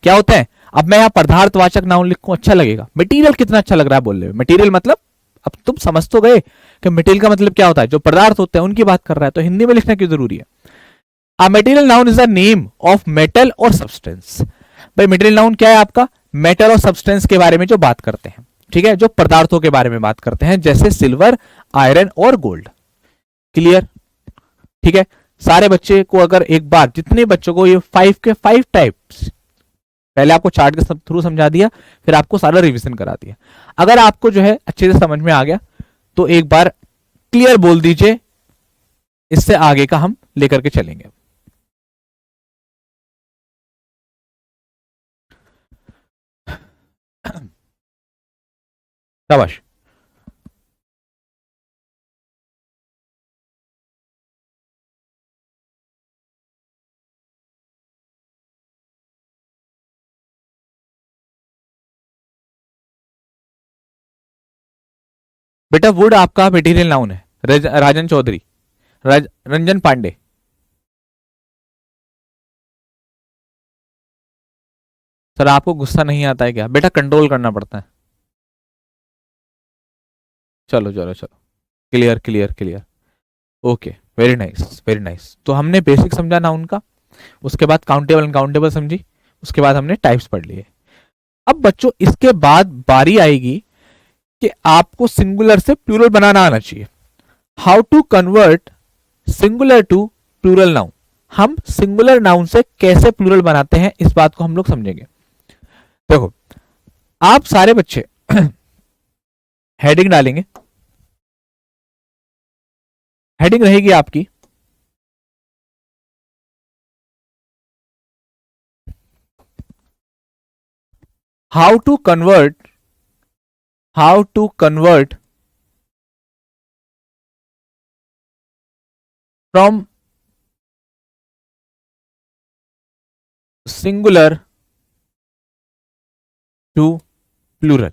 क्या होते हैं? अब मैं यहां पदार्थवाचक नाउन लिखूं, अच्छा लगेगा। मटेरियल कितना अच्छा लग रहा है बोल रहे हो। मटेरियल मतलब, अब तुम समझ तो गए कि मटेरियल का मतलब क्या होता है, जो पदार्थ होते हैं उनकी बात कर रहा है, तो हिंदी में लिखना क्यों जरूरी है? A material noun is the name of metal और सब्सटेंस। भाई मटेरियल नाउन क्या है? आपका मेटल और सब्सटेंस के बारे में जो बात करते हैं। ठीक है, जो पदार्थों के बारे में बात करते हैं, जैसे सिल्वर, आयरन और गोल्ड। क्लियर? ठीक है, सारे बच्चे को अगर एक बार, जितने बच्चों को ये 5 के 5 टाइप्स, पहले आपको चार्ट के थ्रू समझा दिया, फिर आपको सारा रिवीजन करा दिया। अगर आपको जो है अच्छे से समझ में आ गया तो एक बार क्लियर बोल दीजिए, इससे आगे का हम लेकर के चलेंगे। शाबाश। बेटा वुड आपका मटेरियल नाउन है। राजन चौधरी, रंजन पांडे। सर आपको गुस्सा नहीं आता है क्या? बेटा कंट्रोल करना पड़ता है। चलो चलो चलो, clear clear clear, okay, very nice very nice. तो हमने बेसिक समझा नाउन का, उसके बाद काउंटेबल अनकाउंटेबल समझी, उसके बाद हमने टाइप्स पढ़ लिए। अब बच्चों इसके बाद बारी आएगी कि आपको सिंगुलर से प्लूरल बनाना आना चाहिए। How to convert singular to plural noun. हम सिंगुलर नाउन से कैसे प्लूरल बनाते हैं, इस बात को हम लोग समझेंगे। देखो आप सारे बच्चे हेडिंग डालेंगे, हेडिंग रहेगी आपकी how to convert, how to convert from singular to plural.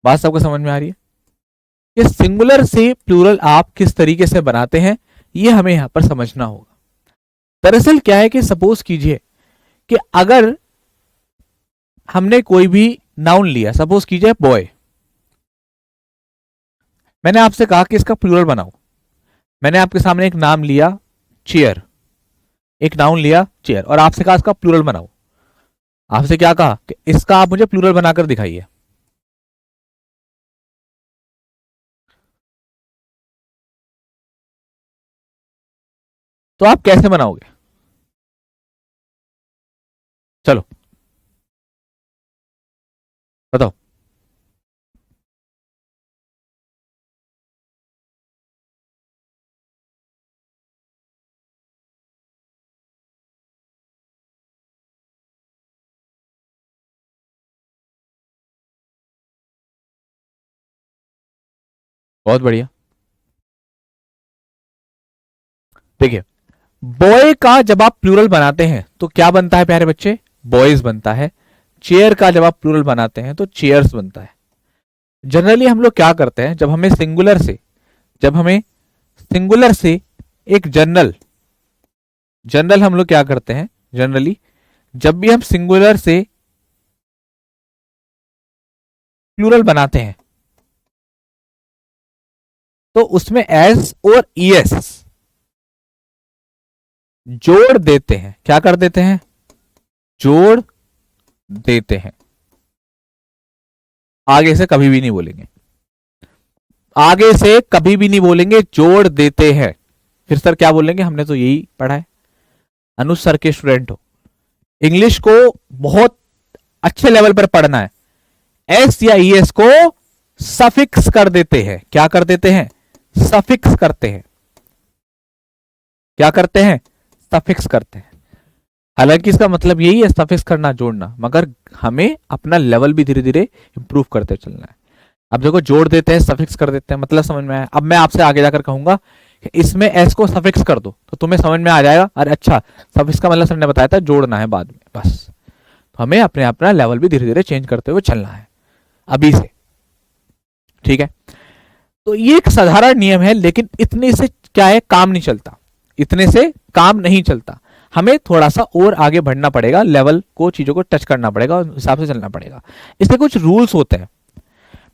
बात सबको समझ में आ रही है? ये सिंगुलर से प्लूरल आप किस तरीके से बनाते हैं, ये हमें यहां पर समझना होगा। दरअसल क्या है कि सपोज कीजिए कि अगर हमने कोई भी नाउन लिया, सपोज कीजिए बॉय, मैंने आपसे कहा कि इसका प्लूरल बनाओ। मैंने आपके सामने एक नाम लिया चेयर, एक नाउन लिया चेयर, और आपसे कहा इसका प्लूरल बनाओ। आपसे क्या कहा कि इसका आप मुझे प्लूरल बनाकर दिखाइए। तो आप कैसे बनाओगे? चलो बताओ। बहुत बढ़िया। देखिए, बॉय का जब आप प्लूरल बनाते हैं तो क्या बनता है प्यारे बच्चे? बॉयज बनता है। चेयर का जब आप प्लूरल बनाते हैं तो चेयर्स बनता है। जनरली हम लोग क्या करते हैं, जब हमें सिंगुलर से एक जनरल, जनरल हम लोग क्या करते हैं जनरली, जब भी हम सिंगुलर से प्लूरल बनाते हैं तो उसमें एस और ईएस जोड़ देते हैं। क्या कर देते हैं? जोड़ देते हैं। आगे से कभी भी नहीं बोलेंगे, आगे से कभी भी नहीं बोलेंगे, जोड़ देते हैं। फिर सर क्या बोलेंगे? हमने तो यही पढ़ा है। अनुज सर के स्टूडेंट हो, इंग्लिश को बहुत अच्छे लेवल पर पढ़ना है, एस या ईएस को सफिक्स कर देते हैं। क्या कर देते हैं? सफिक्स करते हैं। क्या करते हैं? सफिक्स करते हैं। हालांकि इसका मतलब यही है सफिक्स करना, जोड़ना, मगर हमें अपना लेवल भी धीरे धीरे इंप्रूव करते चलना है। अब देखो, जोड़ देते हैं, सफिक्स कर देते हैं, मतलब समझ में आया? अब मैं आपसे आगे जाकर कहूंगा कि इसमें एस को सफिक्स कर दो तो तुम्हें समझ में आ जाएगा, अरे अच्छा सफिक्स का मतलब सर ने बताया था जोड़ना है बाद में, बस। तो हमें अपने अपना लेवल भी धीरे धीरे चेंज करते हुए चलना है अभी से, ठीक है? तो ये एक साधारण नियम है, लेकिन इतने से क्या है, काम नहीं चलता, इतने से काम नहीं चलता। हमें थोड़ा सा और आगे बढ़ना पड़ेगा, लेवल को, चीजों को टच करना पड़ेगा और हिसाब से चलना पड़ेगा। इसके कुछ रूल्स होते हैं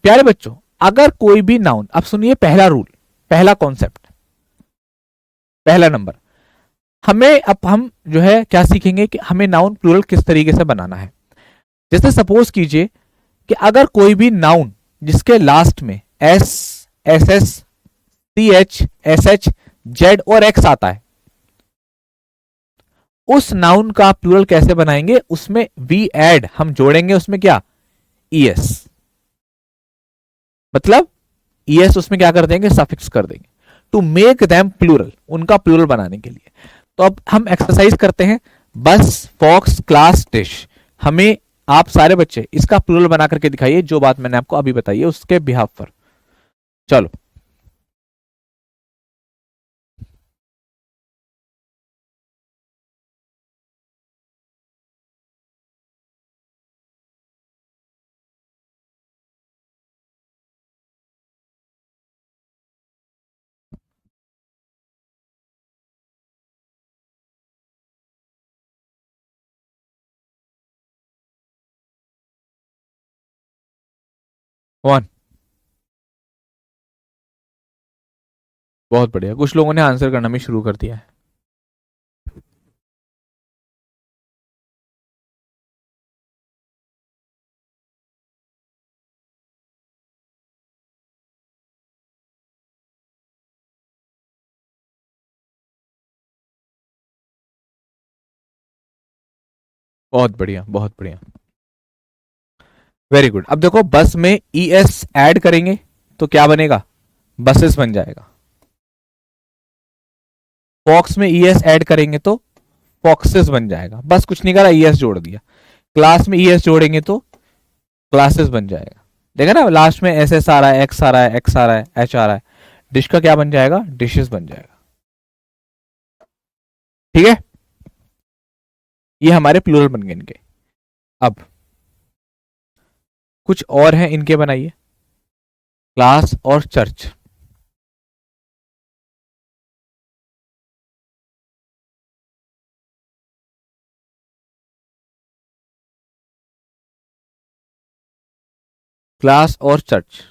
प्यारे बच्चों। अगर कोई भी नाउन, अब सुनिए पहला रूल, पहला कॉन्सेप्ट, पहला नंबर, हमें अब हम जो है क्या सीखेंगे कि हमें नाउन प्लूरल किस तरीके से बनाना है। जैसे सपोज कीजिए कि अगर कोई भी नाउन जिसके लास्ट में S, S S, C H, S H, Z और एक्स आता है, उस नाउन का प्लूरल कैसे बनाएंगे? उसमें वी एड, हम जोड़ेंगे उसमें क्या? ईएस। मतलब ईएस उसमें क्या कर देंगे? सफिक्स कर देंगे, टू मेक देम प्लूरल, उनका प्लूरल बनाने के लिए। तो अब हम एक्सरसाइज करते हैं, बस, फॉक्स, क्लास, डिश। हमें आप सारे बच्चे इसका प्लूरल बना करके दिखाइए, जो बात मैंने आपको अभी बताई है उसके बिहाफ पर। चलो। 1। बहुत बढ़िया, कुछ लोगों ने आंसर करना भी शुरू कर दिया है। बहुत बढ़िया, बहुत बढ़िया। Very good. अब देखो बस में ई एस ऐड करेंगे तो क्या बनेगा, बसेस बन जाएगा। फॉक्स में ई एस ऐड करेंगे तो फॉक्सेस बन जाएगा। बस कुछ नहीं करा, ई एस जोड़ दिया। क्लास में ई एस जोड़ेंगे तो क्लासेस बन जाएगा। देखा ना, लास्ट में एस एस आ रहा है, एक्स आ रहा है, एक्स आ रहा है, एच आ रहा है, डिश का क्या बन जाएगा, डिशेस बन जाएगा। ठीक है, ये हमारे प्लूरल बन गए इनके। अब कुछ और हैं इनके, बनाइए। क्लास और चर्च। क्लास और चर्च।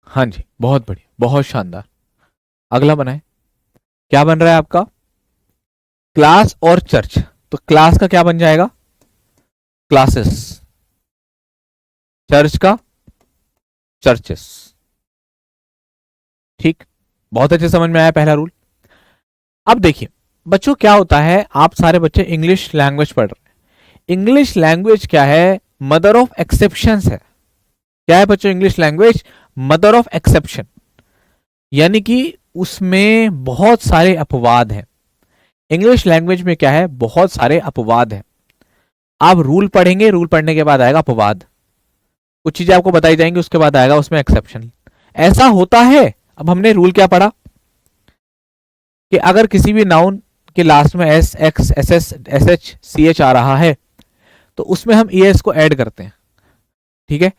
हाँ जी, बहुत बढ़िया, बहुत शानदार। अगला बनाए। क्या बन रहा है आपका, क्लास और चर्च। तो क्लास का क्या बन जाएगा, क्लासेस। चर्च का चर्चेस। ठीक, बहुत अच्छे समझ में आया पहला रूल। अब देखिए बच्चों, क्या होता है, आप सारे बच्चे इंग्लिश लैंग्वेज पढ़ रहे हैं। इंग्लिश लैंग्वेज क्या है, मदर ऑफ एक्सेप्शंस है। क्या है बच्चों, English language mother of exception, यानी कि उसमें बहुत सारे अपवाद हैं। इंग्लिश लैंग्वेज में क्या है, बहुत सारे अपवाद हैं। आप रूल पढ़ेंगे, रूल पढ़ने के बाद आएगा अपवाद, कुछ चीजें आपको बताई जाएंगी, उसके बाद आएगा उसमें एक्सेप्शन। ऐसा होता है। अब हमने रूल क्या पढ़ा कि अगर किसी भी नाउन के लास्ट में S X S S S H C H आ रहा है तो उसमें हम ई एस को ऐड करते हैं। ठीक है,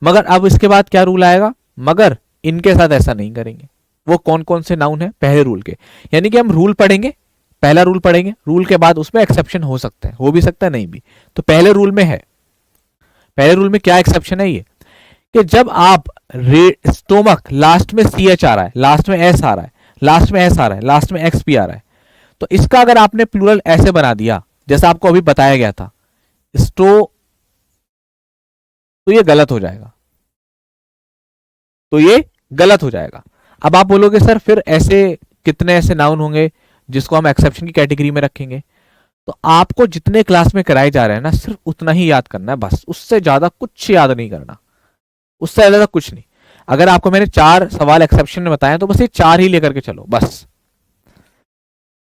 मगर अब इसके बाद क्या रूल आएगा, मगर इनके साथ ऐसा नहीं करेंगे। वो कौन कौन से नाउन है, पहले रूल के। यानी कि हम रूल पढ़ेंगे, पहला रूल पढ़ेंगे, रूल के बाद उसमें एक्सेप्शन हो सकता है, हो भी सकता है, नहीं भी। तो पहले रूल में है, पहले रूल में क्या एक्सेप्शन है ये, कि जब आप स्टोमक लास्ट में सी एच आ रहा है, लास्ट में एस आ रहा है, लास्ट में एस आ रहा है, लास्ट में एक्स पी आ रहा है, तो इसका अगर आपने प्लूरल ऐसे बना दिया जैसा आपको अभी बताया गया था, स्टो, तो ये गलत हो जाएगा, तो ये गलत हो जाएगा। अब आप बोलोगे सर फिर ऐसे कितने ऐसे नाउन होंगे जिसको हम एक्सेप्शन की कैटेगरी में रखेंगे। तो आपको जितने क्लास में कराए जा रहे हैं ना, सिर्फ उतना ही याद करना है, बस उससे ज्यादा कुछ याद नहीं करना, उससे ज्यादा कुछ नहीं। अगर आपको मैंने 4 सवाल एक्सेप्शन में बताए तो बस ये 4 ही लेकर के चलो बस।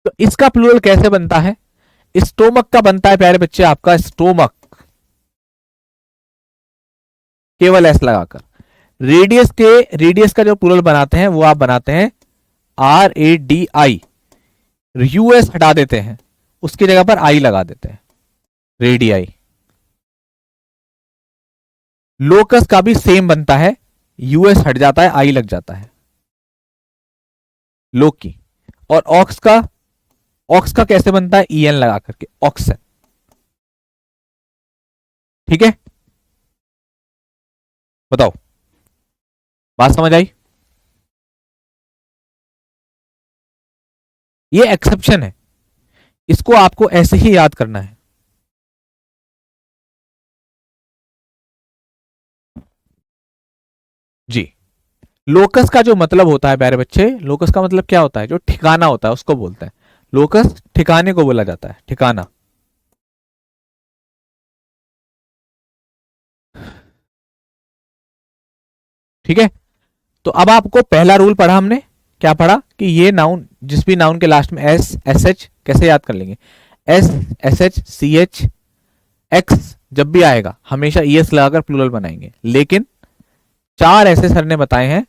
तो इसका प्लूरल कैसे बनता है, स्टोमक का बनता है प्यारे बच्चे, आपका स्टोमक, केवल एस लगाकर। रेडियस का जो प्लूरल बनाते हैं वो आप बनाते हैं R A D I, US हटा देते हैं, उसकी जगह पर आई लगा देते हैं, रेडियाई। लोकस का भी सेम बनता है, यूएस हट जाता है, आई लग जाता है, लोकी। और ऑक्स का कैसे बनता है, ईएन लगा करके, ऑक्सन। ठीक है, बताओ, बात समझ आई। ये एक्सेप्शन है, इसको आपको ऐसे ही याद करना है। जी, लोकस का जो मतलब होता है प्यारे बच्चे, लोकस का मतलब क्या होता है, जो ठिकाना होता है उसको बोलते हैं लोकस, ठिकाने को बोला जाता है, ठिकाना। ठीक है, तो अब आपको पहला रूल पढ़ा हमने, क्या पढ़ा कि ये नाउन, जिस भी नाउन के लास्ट में एस एस एच, कैसे याद कर लेंगे, S S H C H X जब भी आएगा हमेशा ई एस लगाकर प्लूरल बनाएंगे। लेकिन 4 ऐसे सर ने बताए हैं,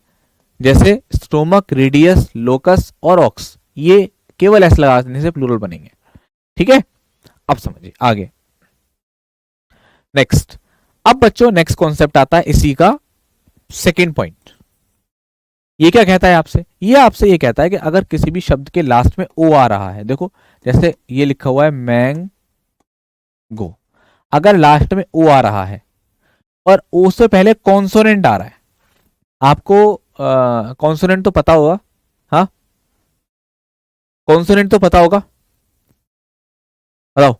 जैसे स्टोमक, रेडियस, लोकस और ऑक्स, ये केवल एस लगाने से प्लूरल बनेंगे। ठीक है, अब समझिए आगे। नेक्स्ट, अब बच्चों नेक्स्ट कॉन्सेप्ट आता है इसी का सेकेंड पॉइंट। ये क्या कहता है आपसे, ये आपसे ये कहता है कि अगर किसी भी शब्द के लास्ट में ओ आ रहा है, देखो जैसे ये लिखा हुआ है मैंगो, अगर लास्ट में ओ आ रहा है और ओ से पहले कॉन्सोनेंट आ रहा है, आपको कॉन्सोनेंट तो पता होगा, हाँ, कॉन्सोनेंट तो पता होगा, बताओ।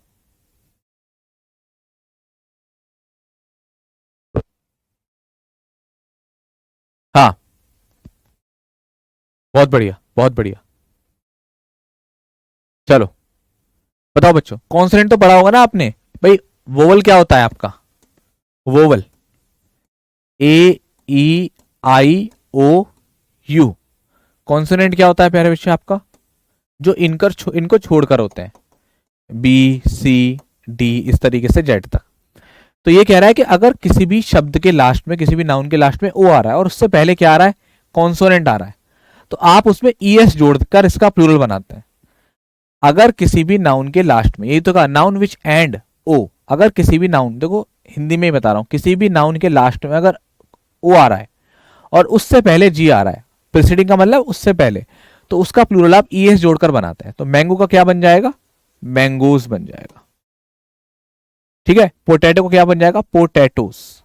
हाँ, बहुत बढ़िया, बहुत बढ़िया। चलो बताओ बच्चों, कॉन्सोनेंट तो पढ़ा होगा ना आपने भाई। वोवल क्या होता है आपका? Vowel, A, E, I, O, U. Consonant क्या होता है प्यारे बच्चे आपका? जो इनको छोड़कर होते हैं, बी, सी, डी, इस तरीके से जेड तक। तो ये कह रहा है कि अगर किसी भी शब्द के लास्ट में, किसी भी नाउन के लास्ट में ओ आ रहा है और उससे पहले क्या आ रहा है, कॉन्सोनेंट आ रहा है, तो आप उसमें ईएस जोड़कर इसका प्लूरल बनाते हैं। अगर किसी भी नाउन के लास्ट में, यही तो कहा, नाउन विच एंड ओ, अगर किसी भी नाउन, देखो हिंदी में ही बता रहा हूं, किसी भी नाउन के लास्ट में अगर ओ आ रहा है और उससे पहले जी आ रहा है, प्रीसीडिंग का मतलब उससे पहले, तो उसका प्लूरल आप ईएस जोड़कर बनाते हैं। तो मैंगो का क्या बन जाएगा? मैंगोज बन जाएगा। ठीक है, पोटैटो को क्या बन जाएगा? पोटैटोस।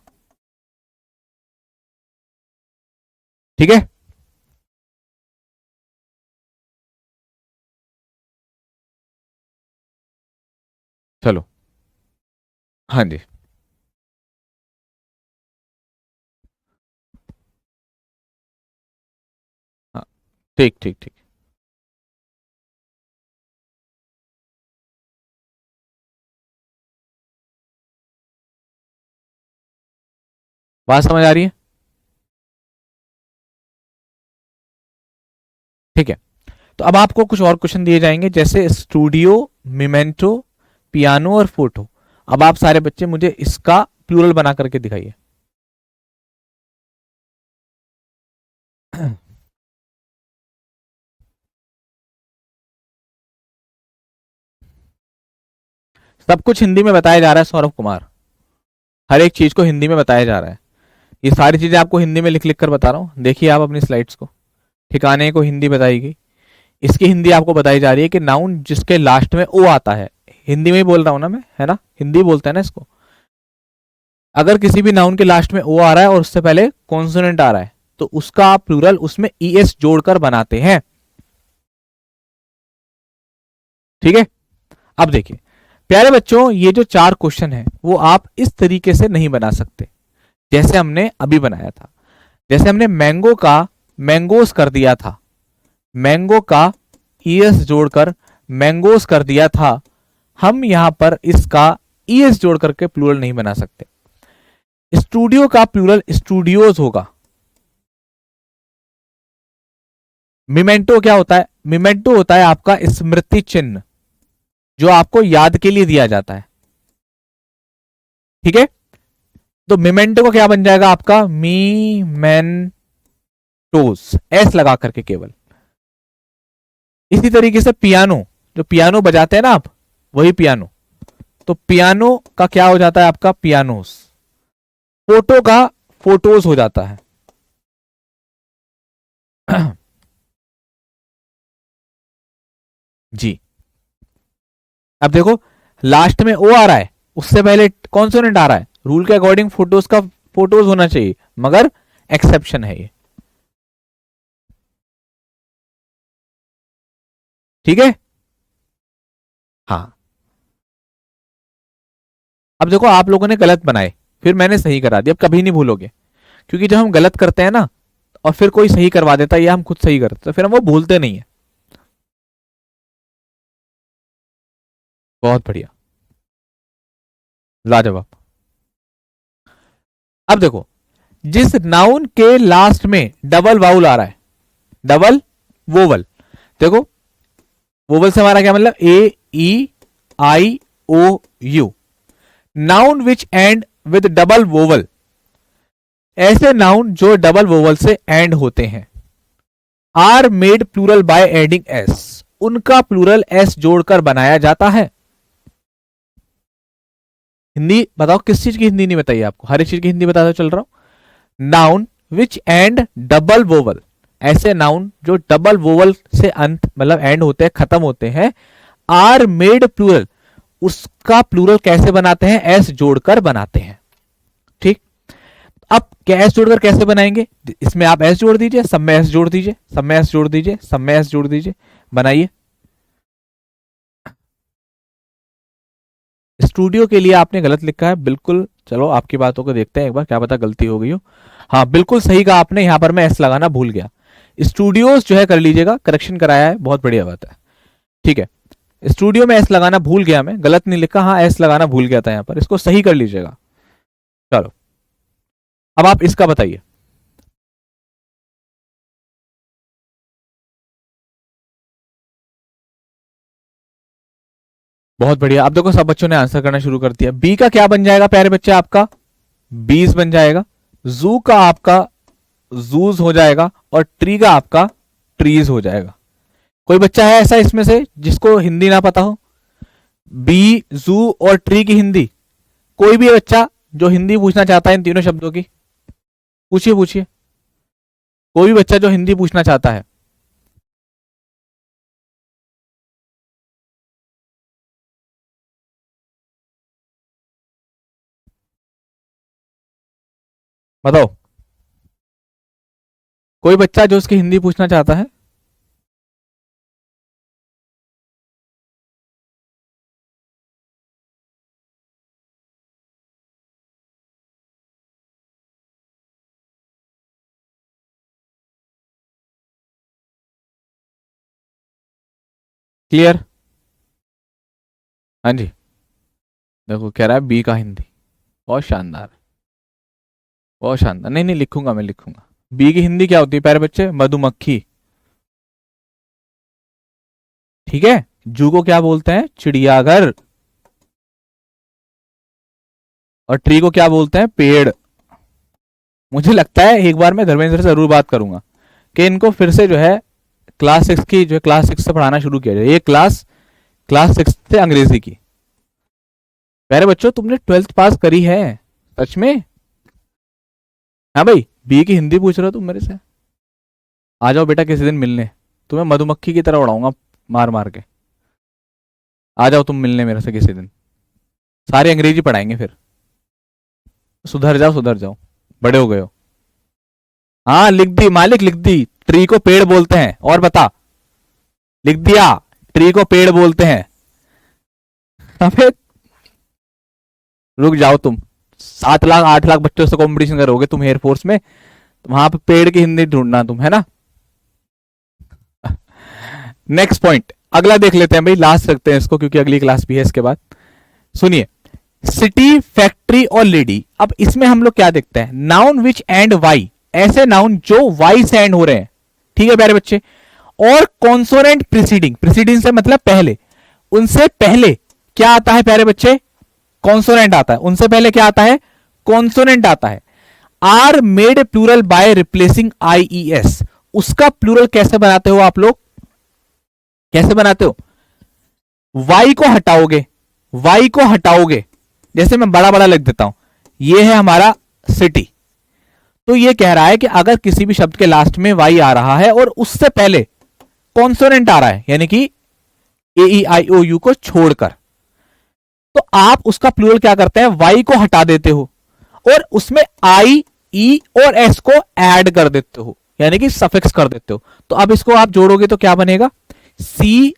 ठीक है, चलो। हाँ जी, हाँ, ठीक ठीक ठीक। बात समझ आ रही है? ठीक है, तो अब आपको कुछ और क्वेश्चन दिए जाएंगे, जैसे स्टूडियो, मिमेंटो, पियानो और फोटो। अब आप सारे बच्चे मुझे इसका प्लूरल बना करके दिखाइए। सब कुछ हिंदी में बताया जा रहा है सौरभ कुमार, हर एक चीज को हिंदी में बताया जा रहा है। ये सारी चीजें आपको हिंदी में लिख लिख कर बता रहा हूँ, देखिए आप अपनी स्लाइड्स को, ठिकाने को हिंदी बताई गई। इसकी हिंदी आपको बताई जा रही है कि नाउन जिसके लास्ट में ओ आता है, हिंदी में ही बोल रहा हूं ना मैं, है ना, हिंदी बोलते हैं ना इसको। अगर किसी भी नाउन के लास्ट में ओ आ रहा है और उससे पहले कॉन्सोनेंट आ रहा है, तो उसका आप प्लूरल उसमें ईएस जोड़कर बनाते हैं। ठीक है, अब देखिए प्यारे बच्चों, ये जो चार क्वेश्चन है वो आप इस तरीके से नहीं बना सकते जैसे हमने अभी बनाया था। जैसे हमने मैंगो का मैंगोस कर दिया था, मैंगो का ईएस जोड़कर मैंगोस कर दिया था, हम यहां पर इसका ईएस जोड़ करके प्लूरल नहीं बना सकते। स्टूडियो का प्लूरल स्टूडियोज होगा। मिमेंटो क्या होता है? मिमेंटो होता है आपका स्मृति चिन्ह, जो आपको याद के लिए दिया जाता है। ठीक है, तो मिमेंटो का क्या बन जाएगा आपका? मी मेंटोस, एस लगा करके केवल। इसी तरीके से पियानो, जो पियानो बजाते हैं ना आप, वही पियानो, तो पियानो का क्या हो जाता है आपका? पियानोस। फोटो का फोटोज हो जाता है। जी, अब देखो लास्ट में ओ आ रहा है, उससे पहले कॉन्सोनेंट आ रहा है, रूल के अकॉर्डिंग फोटोज का फोटोज होना चाहिए, मगर एक्सेप्शन है ये। ठीक है, हाँ। अब देखो आप लोगों ने गलत बनाए, फिर मैंने सही करा दिया, अब कभी नहीं भूलोगे, क्योंकि जब हम गलत करते हैं ना और फिर कोई सही करवा देता है या हम खुद सही करते तो फिर हम वो भूलते नहीं है। बहुत बढ़िया, लाजवाब। अब देखो, जिस नाउन के लास्ट में डबल वाउल आ रहा है, डबल वोवल, देखो वोवल से हमारा क्या मतलब? A, E, I, O, U. Noun which end with double vowel, ऐसे नाउन जो डबल वोवल से एंड होते हैं, are made plural by adding S, उनका प्लूरल एस जोड़कर बनाया जाता है। हिंदी बताओ, किस चीज की हिंदी नहीं बताइए आपको? हर एक चीज की हिंदी बताता चल रहा हूं। Noun which and double vowel, ऐसे नाउन जो डबल वोवल से अंत मतलब एंड होते हैं, खत्म होते हैं, आर मेड प्लूरल, उसका प्लूरल कैसे बनाते हैं? एस जोड़कर बनाते हैं। ठीक, अब क्या एस जोड़कर कैसे बनाएंगे? इसमें आप एस जोड़ दीजिए, सब में एस जोड़ दीजिए, सब में एस जोड़ दीजिए, सब में एस जोड़ दीजिए, बनाइए। स्टूडियो के लिए आपने गलत लिखा है बिल्कुल। चलो आपकी बातों को देखते हैं एक बार, क्या पता गलती हो गई हो। हाँ बिल्कुल सही कहा आपने, यहाँ पर मैं एस लगाना भूल गया। स्टूडियोज जो है कर लीजिएगा, करेक्शन कराया है, बहुत बढ़िया बात है। ठीक है, स्टूडियो में एस लगाना भूल गया, मैं गलत नहीं लिखा, हाँ एस लगाना भूल गया था यहाँ पर, इसको सही कर लीजिएगा। चलो अब आप इसका बताइए। बहुत बढ़िया, अब देखो सब बच्चों ने आंसर करना शुरू कर दिया। बी का क्या बन जाएगा प्यारे बच्चे आपका? बीज बन जाएगा। जू का आपका जूज हो जाएगा, और ट्री का आपका ट्रीज हो जाएगा। कोई बच्चा है ऐसा इसमें से जिसको हिंदी ना पता हो? बी, जू और ट्री की हिंदी? कोई भी बच्चा जो हिंदी पूछना चाहता है इन तीनों शब्दों की, पूछिए पूछिए। कोई भी बच्चा जो हिंदी पूछना चाहता है। बताओ, कोई बच्चा जो उसकी हिंदी पूछना चाहता है। क्लियर? हाँ जी, देखो कह रहा है बी का हिंदी। बहुत शानदार, बहुत शानदार। नहीं नहीं लिखूंगा, मैं लिखूंगा। बी की हिंदी क्या होती है प्यारे बच्चे? मधुमक्खी। ठीक है, जू को क्या बोलते हैं? चिड़ियाघर। और ट्री को क्या बोलते हैं? पेड़। मुझे लगता है एक बार मैं धर्मेंद्र से जरूर बात करूंगा कि इनको फिर से जो है क्लास 6 की, जो है क्लास 6 से पढ़ाना शुरू किया जाए। ये क्लास 6 से अंग्रेजी की। प्यारे बच्चों तुमने 12th पास करी है सच में? हाँ भाई, बी की हिंदी पूछ रहे हो तुम मेरे से? आ जाओ बेटा किसी दिन मिलने, तुम्हें मधुमक्खी की तरह उड़ाऊंगा मार मार के। आ जाओ तुम मिलने मेरे से किसी दिन, सारे अंग्रेजी पढ़ाएंगे फिर। सुधर जाओ सुधर जाओ, बड़े हो गए हो। हाँ लिख दी मालिक, लिख दी। ट्री को पेड़ बोलते हैं, और बता। लिख दिया, ट्री को पेड़ बोलते हैं। अबे रुक जाओ तुम, 7 लाख 8 लाख बच्चों से कंपटीशन करोगे तुम एयरफोर्स में, वहां पे पेड़ की हिंदी ढूंढना तुम, है ना? नेक्स्ट पॉइंट अगला देख लेते हैं भाई, लास्ट रखते हैं इसको क्योंकि अगली क्लास भी है इसके बाद। सुनिए, सिटी, फैक्ट्री और लेडी। अब इसमें हम लोग क्या देखते हैं? नाउन विच एंड वाई, ऐसे नाउन जो वाई से एंड हो रहे हैं। ठीक है प्यारे बच्चे। और कॉन्सोनेंट प्रीसीडिंग, प्रीसीडिंग से मतलब पहले, उनसे पहले क्या आता है प्यारे बच्चे? कॉन्सोनेंट आता है। उनसे पहले क्या आता है? कॉन्सोनेंट आता है। Are made plural by replacing IES, उसका प्लूरल कैसे बनाते हो आप लोग? कैसे बनाते हो? वाई को हटाओगे, वाई को हटाओगे, जैसे मैं बड़ा बड़ा लिख देता हूं, ये है हमारा सिटी। तो ये कह रहा है कि अगर किसी भी शब्द के लास्ट में वाई आ रहा है और उससे पहले कॉन्सोनेंट आ रहा है, यानी कि AEIOU को छोड़कर, तो आप उसका प्लूरल क्या करते हैं? वाई को हटा देते हो और उसमें I, E और S को ऐड कर देते हो, यानी कि सफिक्स कर देते हो। तो अब इसको आप जोड़ोगे तो क्या बनेगा? CITIES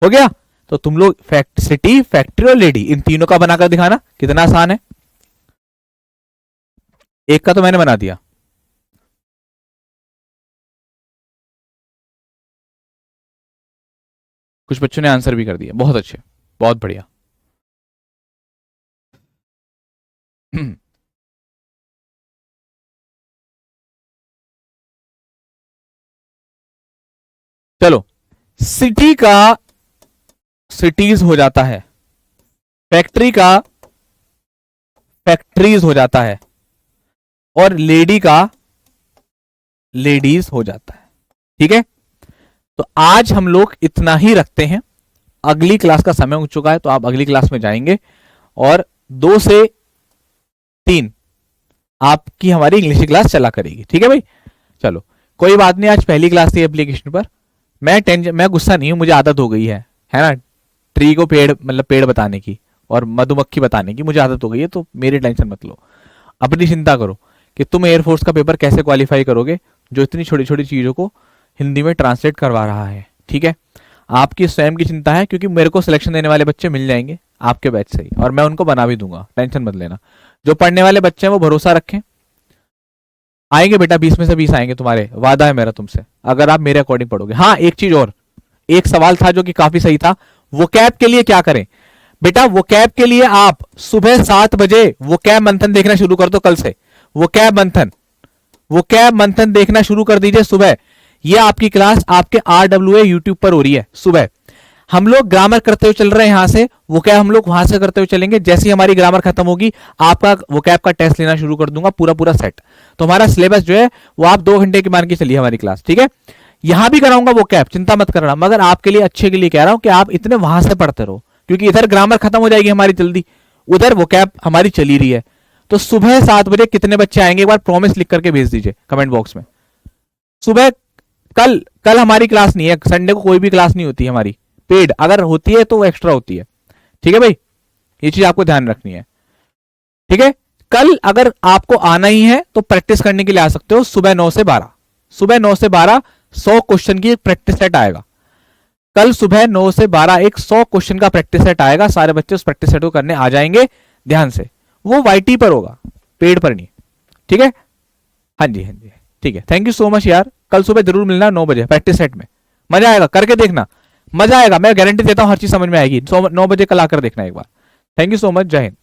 हो गया। तो तुम लोग सिटी, फैक्ट्री और लेडी, इन तीनों का बनाकर दिखाना, कितना आसान है। एक का तो मैंने बना दिया। कुछ बच्चों ने आंसर भी कर दिया, बहुत अच्छे, बहुत बढ़िया। चलो, सिटी का सिटीज हो जाता है, फैक्ट्री का फैक्ट्रीज हो जाता है, और लेडी का लेडीज हो जाता है। ठीक है, तो आज हम लोग इतना ही रखते हैं। अगली क्लास का समय हो चुका है, तो आप अगली क्लास में जाएंगे और 2 से 3 आपकी हमारी इंग्लिश की क्लास चला करेगी। ठीक है भाई, चलो कोई बात नहीं, आज पहली क्लास थी एप्लीकेशन पर। मैं गुस्सा नहीं हूं, मुझे आदत हो गई है ना? ट्री को पेड़ मतलब पेड़ बताने की और मधुमक्खी बताने की मुझे आदत हो गई है, तो मेरी टेंशन मत लो। अपनी चिंता करो कि तुम एयरफोर्स का पेपर कैसे क्वालिफाई करोगे जो इतनी छोटी छोटी चीजों को हिंदी में ट्रांसलेट करवा रहा है। ठीक है, आपकी स्वयं की चिंता है, क्योंकि मेरे को सिलेक्शन देने वाले बच्चे मिल जाएंगे आपके बैच से ही, और मैं उनको बना भी दूंगा, टेंशन मत लेना। जो पढ़ने वाले बच्चे हैं वो भरोसा रखें, आएंगे बेटा, 20 में से 20 आएंगे, तुम्हारे वादा है मेरा तुमसे, अगर आप मेरे अकॉर्डिंग पढ़ोगे। हाँ, एक चीज और, एक सवाल था जो कि काफी सही था, वोकैब के लिए क्या करें बेटा? वोकैब के लिए आप सुबह 7 बजे वोकैब मंथन देखना शुरू कर दो। कल से वोकैब मंथन देखना शुरू कर दीजिए सुबह। ये आपकी क्लास आपके RWA यूट्यूब पर हो रही है सुबह। हम लोग ग्रामर करते हुए चल रहे हैं यहां से, वोकैब हम लोग वहां से करते हुए चलेंगे। जैसे ही हमारी ग्रामर खत्म होगी, आपका वोकैब का टेस्ट लेना शुरू कर दूंगा, पूरा पूरा सेट। तो हमारा सिलेबस जो है वो आप 2 घंटे की मान के चलिए हमारी क्लास, ठीक है। यहां भी कराऊंगा वोकैब, चिंता मत करना, मगर आपके लिए अच्छे के लिए कह रहा हूं कि आप इतने वहां से पढ़ते रहो, क्योंकि इधर ग्रामर खत्म हो जाएगी हमारी जल्दी, उधर वोकैब हमारी चली रही है। तो सुबह 7 बजे कितने बच्चे आएंगे एक बार प्रॉमिस लिख करके भेज दीजिए कमेंट बॉक्स में। सुबह कल हमारी क्लास नहीं है, संडे को कोई भी क्लास नहीं होती हमारी पेड, अगर होती है तो वो एक्स्ट्रा होती है, ठीक है भाई, ये चीज आपको ध्यान रखनी है, ठीक है। कल अगर आपको आना ही है तो प्रैक्टिस करने के लिए आ सकते हो सुबह 9 से 12, सुबह 9 से 12 100 क्वेश्चन की एक प्रैक्टिस सेट आएगा। कल सुबह 9 से 12 एक 100 क्वेश्चन का प्रैक्टिस सेट आएगा, सारे बच्चे उस प्रैक्टिस सेट को करने आ जाएंगे ध्यान से। वो वाईटी पर होगा, पेड पर नहीं, ठीक है। हाँ जी, हाँ जी, ठीक है, थैंक यू सो मच यार। कल सुबह जरूर मिलना 9 बजे प्रैक्टिस सेट में, मजा आएगा, करके देखना, मजा आएगा, मैं गारंटी देता हूं हर चीज समझ में आएगी। 9 बजे कल आकर देखना एक बार। थैंक यू सो मच, जय हिंद।